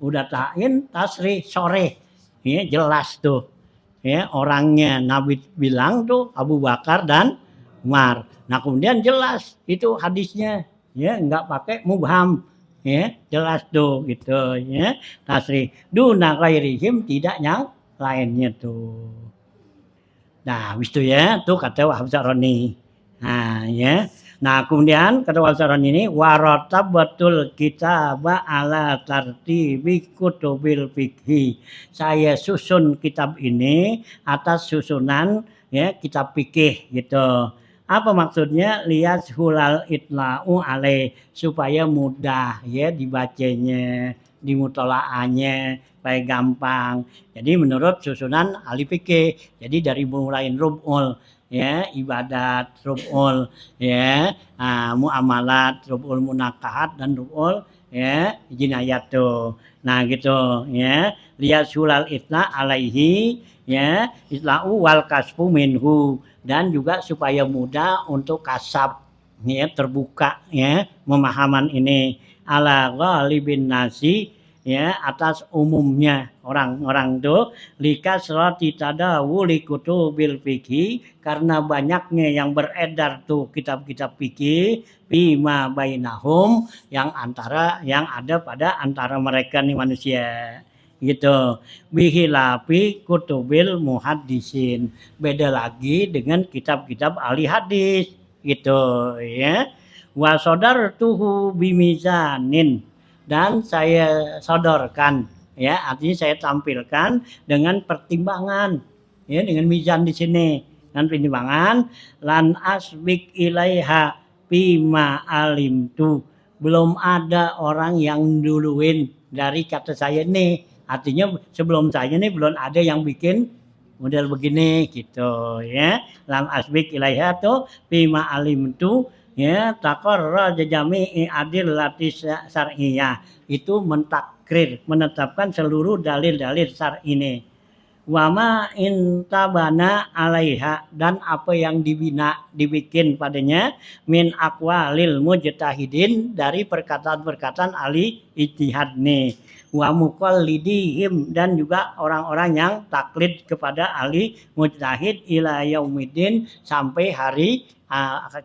A: udah ta'yin tasri sore ya, jelas tuh ya orangnya. Nabi bilang tuh Abu Bakar dan Umar. Nah, kemudian jelas itu hadisnya ya, enggak pakai mubham ya, jelas tuh gitu ya, tasrih duna ghairihim, tidak yang lainnya tuh. Nah, wis tuh ya, tuh kata Wahab Saroni. Nah, ya. Nah, kemudian kata Wahab Saroni ini waratabatul kitaba ala tartibi kutubil fikhi. Saya susun kitab ini atas susunan ya kitab fikih gitu. Apa maksudnya? Lihat hulal itla'u alaih, supaya mudah ya dibacanya, dimutolaannya supaya gampang. Jadi menurut susunan ahli fikih. Jadi dari mulai rub'ul ya ibadat, rub'ul ya muamalat, rub'ul munakahat, dan rub'ul ya jinayat tuh. Nah, gitu ya. Lihat hulal itla alaihi ya, itla'u wal kasfu minhu, dan juga supaya mudah untuk kasab ya, terbuka ya pemahaman ini ala ghalibin nasi ya, atas umumnya orang-orang tuh, likasrati tadawuli kutubil fikih, karena banyaknya yang beredar tuh kitab-kitab fikih bima bainahum, yang ada pada antara mereka nih manusia gitu. Bihilafi kutubil muhaddisin, beda lagi dengan kitab-kitab ahli hadis gitu ya. Wa sadartuhu bimizanin, dan saya sodorkan ya, artinya saya tampilkan dengan pertimbangan ya, dengan mizan di sini dan pertimbangan, lan asbik ilaiha bima alimtu, belum ada orang yang duluin dari kata saya nih Artinya sebelum saya ini belum ada yang bikin model begini gitu ya. Lam asbik ilaiha tu bima alim tu ya taqarra jami'i adil latis syar'iyah. Itu mentakrir, menetapkan seluruh dalil-dalil syar'i ini. Wama intabana alaiha dan apa yang dibikin padanya min aqwalil mujtahidin dari perkataan-perkataan ahli ijtihad nih wa muqallidihim dan juga orang-orang yang taklid kepada ahli mujtahid ila yaumidin sampai hari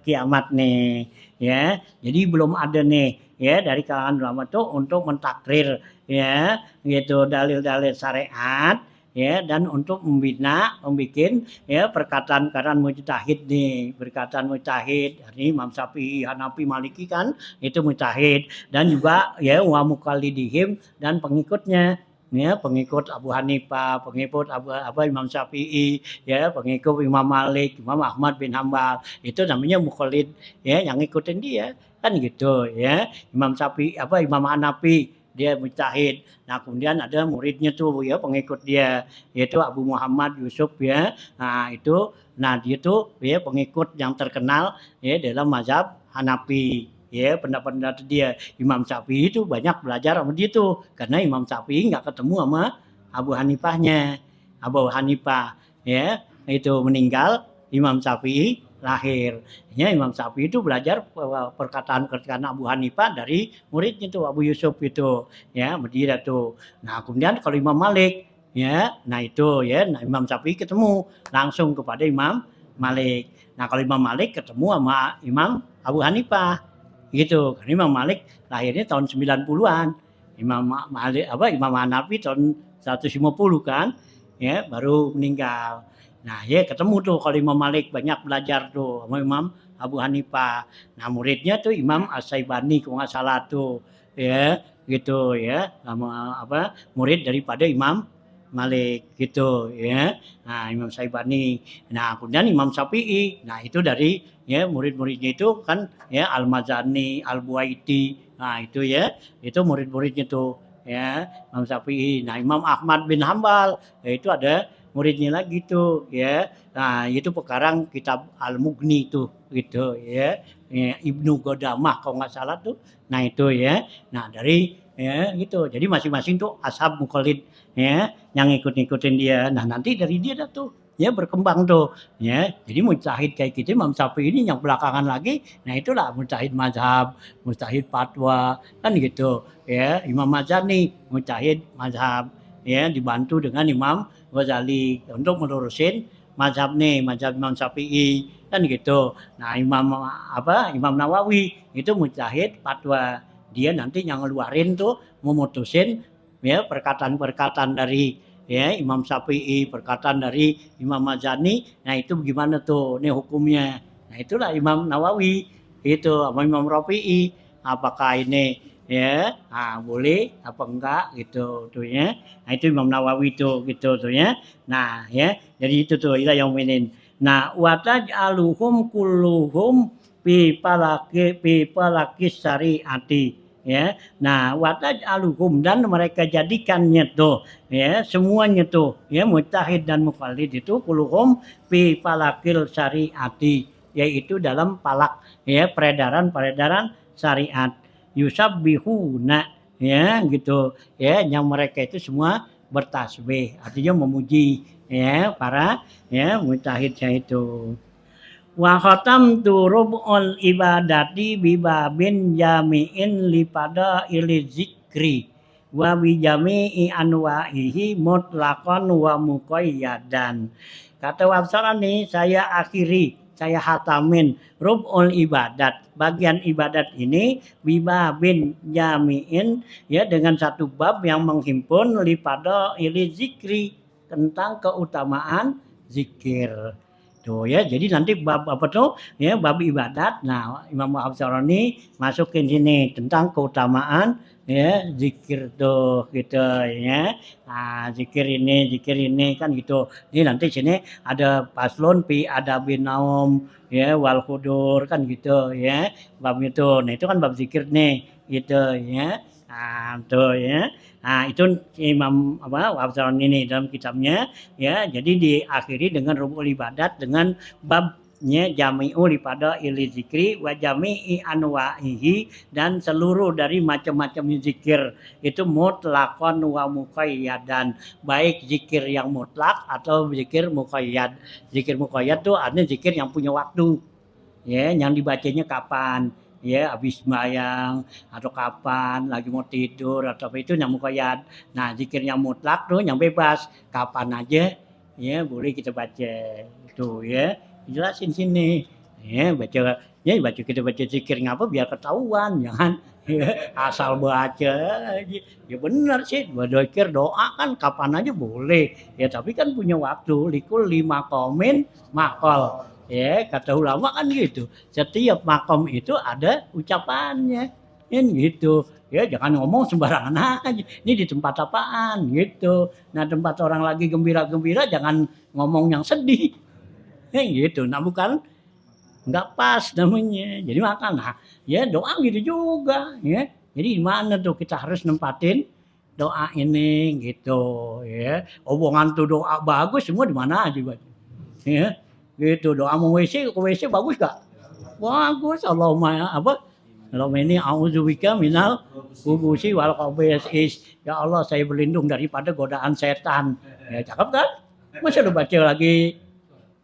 A: kiamat nih ya. Jadi belum ada nih ya dari kalangan ulama tuh untuk mentakrir ya gitu dalil-dalil syariat ya dan untuk membikin ya perkataan-perkataan mujtahid nih perkataan mujtahid ini Imam Syafi'i, Hanafi, Maliki kan itu mujtahid dan juga ya wa muqallidihim dan pengikutnya ya pengikut Abu Hanifah, pengikut Imam Syafi'i ya pengikut Imam Malik, Imam Ahmad bin Hambal itu namanya muqallid ya yang ngikutin dia kan gitu ya Imam Syafi'i Imam Hanafi dia mujtahid. Nah, kemudian ada muridnya tuh ya pengikut dia yaitu Abu Muhammad Yusuf ya. Nah, dia tuh ya pengikut yang terkenal ya dalam mazhab Hanafi. Ya, pendapat dia Imam Syafi'i itu banyak belajar sama dia tuh karena Imam Syafi'i nggak ketemu sama Abu Hanifahnya. Abu Hanifah ya itu meninggal, Imam Syafi'i lahir. Ya, Imam Syafi'i itu belajar perkataan-perkataan Abu Hanifah dari muridnya itu Abu Yusuf itu ya Madinah tuh. Nah kemudian kalau Imam Malik ya nah itu ya nah, Imam Syafi'i ketemu langsung kepada Imam Malik. Nah kalau Imam Malik ketemu sama Imam Abu Hanifah gitu. Karena Imam Malik lahirnya tahun 90-an. Imam Malik Imam Hanafi tahun 150 kan ya baru meninggal. Nah ya ketemu tuh kalau Imam Malik banyak belajar tuh sama Imam Abu Hanifah. Nah muridnya tuh Imam As-Syaibani kalau nggak salah tuh ya gitu ya sama murid daripada Imam Malik gitu ya. Nah Imam Syaibani. Nah kemudian Imam Syafi'i. Nah itu dari ya murid-muridnya itu kan ya Al-Mazani, Al-Buaiti. Nah itu ya itu murid-muridnya tuh ya Imam Syafi'i. Nah Imam Ahmad bin Hambal ya, itu ada muridnya lagi tuh ya. Nah itu pekarang kitab Al-Mughni tuh gitu ya. Ibnu Qudamah kalau nggak salah tuh. Nah itu ya. Nah dari ya gitu. Jadi masing-masing tuh ashab muqallid ya yang ngikut-ngikutin dia. Nah nanti dari dia dah tuh ya berkembang tuh ya. Jadi mujtahid kayak gitu Imam Syafi'i ini yang belakangan lagi. Nah itulah mujtahid mazhab, mujtahid fatwa kan gitu ya. Imam Mazani mujtahid mazhab ya dibantu dengan Imam Ghazali untuk melurusin mazhab Imam Syafi'i kan gitu. Nah Imam Nawawi itu mujtahid fatwa dia nanti yang ngeluarin tuh memutusin ya perkataan-perkataan dari ya Imam Syafi'i, perkataan dari Imam Mazani. Nah itu bagaimana tuh ini hukumnya. Nah itulah Imam Nawawi itu sama Imam Rafi'i apakah ini ya boleh apa enggak gitu tuh ya. Nah itu Imam Nawawi tuh gitu tuh ya. Nah ya jadi itu tuh ila yauminin. Nah wataj'aluhum kulluhum fi palaki syariati ya. Nah wataj'aluhum dan mereka jadikannya tuh ya semuanya tuh ya mujtahid dan muqallid itu kulluhum fi palakil syariati yaitu dalam palak ya peredaran syariat. Yusabbihuna ya gitu ya yang mereka itu semua bertasbih artinya memuji ya para ya mujtahidnya itu wa khatamtu rub'ul ibadati bibabin jami'in lipada ili zikri wa bi jami'i anwa'ihi mutlaqan wa muqayyadan. Kata Wabsarani saya hatamin rub'ul ibadat bagian ibadat ini bibabin jami'in ya dengan satu bab yang menghimpun lipada ili zikri tentang keutamaan zikir. Tuh ya, jadi nanti bab apa tuh? Ya, bab ibadat. Nah, Imam Al-Sharani masukin sini tentang keutamaan ya zikir tuh gitu ya. Nah, zikir ini kan gitu. Ini nanti sini ada paslon fi adabin naum ya wal khudur kan gitu ya. Bab itu. Nah, itu kan bab zikir nih gitu ya. Tuh ya. Nah, itu Imam Wahab ini dalam kitabnya ya. Jadi diakhiri dengan rubul ibadat dengan babnya jami'u lipada ili zikri wa jami'i anwa'ihi, dan seluruh dari macam-macam zikir itu mutlaqan wa muqayyadan, baik zikir yang mutlak atau zikir muqayyad. Zikir muqayyad tuh artinya zikir yang punya waktu. Ya, yang dibacanya kapan? Ya, habis sembahyang atau kapan lagi mau tidur atau apa, itu yang muqayyad. Nah, zikir yang mutlak tuh yang bebas, kapan aja ya boleh kita baca. Itu ya, jelasin sini. Ya, kita baca zikir ngapa biar ketahuan, jangan ya, asal baca aja. Ya benar sih, zikir doa kan kapan aja boleh. Ya tapi kan punya waktu, likul 5 komen makol. Ya, kata ulama kan gitu. Setiap makom itu ada ucapannya. Kan gitu. Ya, jangan ngomong sembarangan aja. Ini di tempat apaan gitu. Nah, tempat orang lagi gembira-gembira jangan ngomong yang sedih. Ya gitu. Nah, bukan nggak pas namanya. Jadi makan. Nah, ya doa gitu juga, ya. Jadi gimana tuh kita harus nempatin doa ini gitu, ya. Omongan tuh doa bagus semua di mana aja, ya. Gitu, doa mau WC, ke WC bagus gak? Bagus. Allahumma ini a'udzubika minal khubuthi wal khaba'is. Ya Allah, saya berlindung daripada godaan setan. Ya cakep kan? Masa lu baca lagi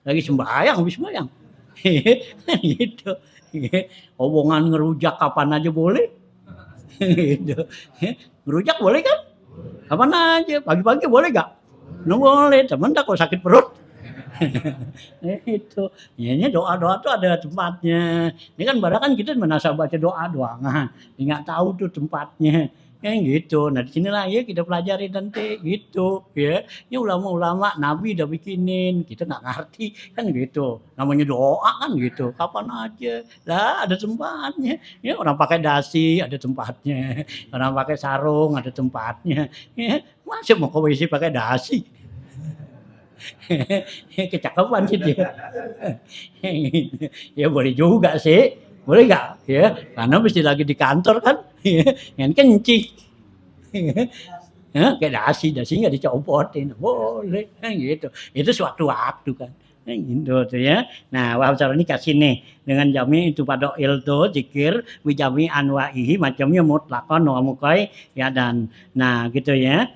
A: sembahyang, habis sembahyang. Gitu. Omongan ngerujak kapan aja boleh. Gitu. Ngerujak boleh kan? Kapan aja, pagi-pagi boleh gak? Nggak boleh, teman tak kok sakit perut. Itu ya, doa-doa tuh ada tempatnya. Ini kan barang kan kita menasab baca doa doang, nggak tahu tuh tempatnya, kan gitu. Nah di sinilah ya kita pelajari nanti gitu ya. Ini ulama-ulama Nabi udah bikinin, kita nggak ngerti kan gitu. Namanya doa kan gitu, kapan aja lah ada tempatnya. Ya orang pakai dasi ada tempatnya, orang pakai sarung ada tempatnya. Ya, masa mau ke WC pakai dasi? Kecakapan sih dia. Ya boleh juga sih, boleh nggak ya, karena mesti lagi di kantor kan, yang kencing. Kayak dasi nggak dicopotin, boleh gitu. Itu sewaktu-waktu kan, gitu tuh ya. Nah, Wahab ini kasih nih dengan jami itu pada ilto zikir wijami anwa'ihi, macamnya mutlakon wa muqay ya, dan nah gitu ya.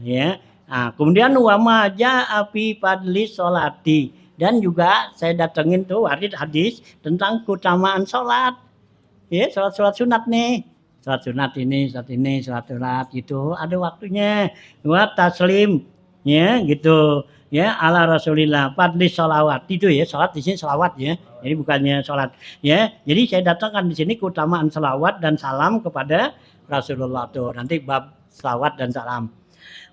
A: Ya. Nah, kemudian wama ja'afi fadli sholati, dan juga saya datengin tuh hadis tentang keutamaan sholat. Ya, sholat sunat nih. Sholat sunat ini, sholat gitu, ada waktunya. Wa taslim, ya gitu. Ya, ala Rasulillah fadli sholawat itu ya, sholat di sini sholawat ya. Jadi bukannya sholat. Ya, jadi saya datangkan di sini keutamaan sholawat dan salam kepada Rasulullah tuh. Nanti bab sholawat dan salam.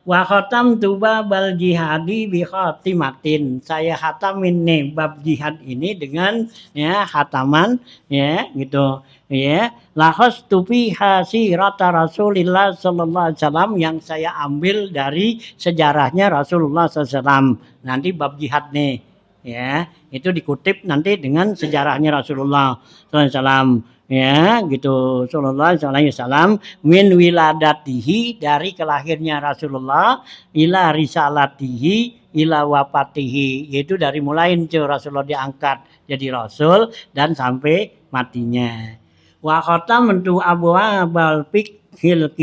A: Wa khatam tuba bal jihadi bi khatimatin. Saya khatamin nih bab jihad ini dengan ya khataman ya gitu ya. Lahos tufi hasirata Rasulillah sallallahu alaihi wasallam, yang saya ambil dari sejarahnya Rasulullah SAW. Nanti bab jihad nih ya, itu dikutip nanti dengan sejarahnya Rasulullah sallallahu alaihi wasallam. Ya gitu, sallallahu alaihi wasallam, min wiladatihi, dari kelahirnya Rasulullah, ila risalatihi ila wafatihi, yaitu dari mulai Rasulullah diangkat jadi rasul dan sampai matinya. Wa khatam tu abwabal fiqhil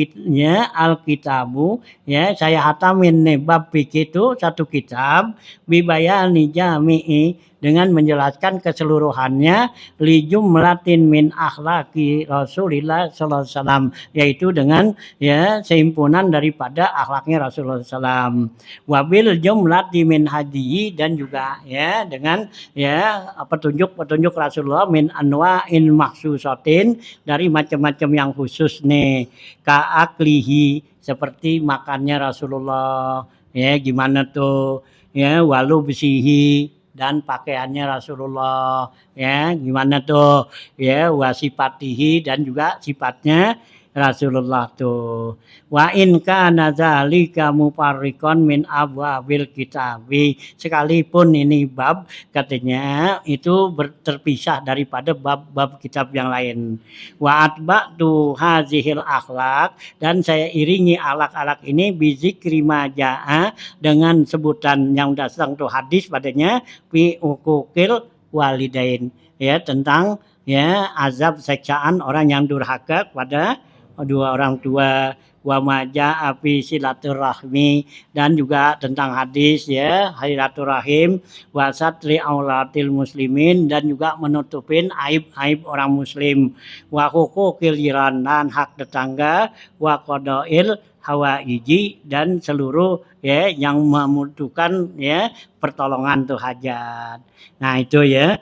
A: alkitabu, ya saya hatamin nih bab fikih itu satu kitab bibayani jami'i, dengan menjelaskan keseluruhannya, li jumlatin min akhlaqi Rasulillah sallallahu alaihi wasallam, yaitu dengan ya sehimpunan daripada akhlaknya Rasulullah SAW. Wabil jumlati min hadiyi, dan juga ya dengan ya petunjuk Rasulullah min anwa'in makhsusatin, dari macam-macam yang khusus nih, ka'aklihi, seperti makannya Rasulullah ya gimana tuh ya, walu besihi, dan pakaiannya Rasulullah ya gimana tuh ya, wasifatihi, dan juga sifatnya Rasulullah tuh. Wa in kana dzalika mufarriqan min abwabil kitabi. Sekalipun ini bab katanya itu terpisah daripada bab-bab kitab yang lain. Wa atba'tu hazihil akhlak dan saya iringi alak-alak ini bizikri majaa dengan sebutan yang datang tuh hadis padanya fi uquqil walidain ya tentang ya azab siksaan orang yang durhaka pada dua orang tua wa maja api silaturahmi dan juga tentang hadis ya silaturahim wa satri aulatil muslimin dan juga menutupin aib-aib orang muslim wa huquqil jiran dan hak tetangga wa qadail hawaiji dan seluruh ya yang membutuhkan ya pertolongan tuh hajat. Nah itu ya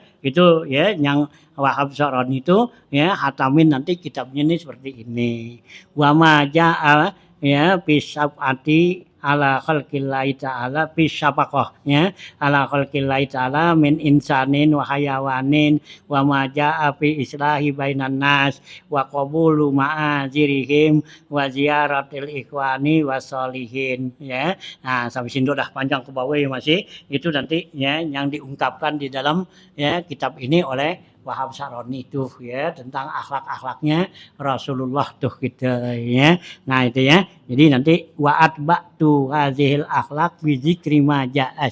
A: yang Wahab Syarani itu ya hatamin nanti kitabnya ini seperti ini. Wa ma jaa ya bisabati ala khalqillahi ta'ala bisyafaqah ya ala khalqillahi ta'ala min insanin wa hayawanin wa ma jaa fi islahi bainan nas wa qabulu ma'azirihim wa ziyaratil ikhwani wasolihin ya. Nah sampai sini udah panjang ke bawah ya masih itu nanti ya yang diungkapkan di dalam ya kitab ini oleh Wahab Syarani itu ya tentang akhlak-akhlaknya Rasulullah tuh gitu ya. Nah itu ya. Jadi nanti wa'at ba'tu hazihil akhlak bi dzikri ma ja'a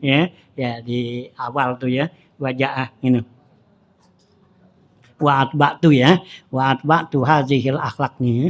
A: ya. Ya di awal tuh ya waja'ah ini. Wa'at ba'tu ya. Wa'at ba'tu hazihil akhlak nih.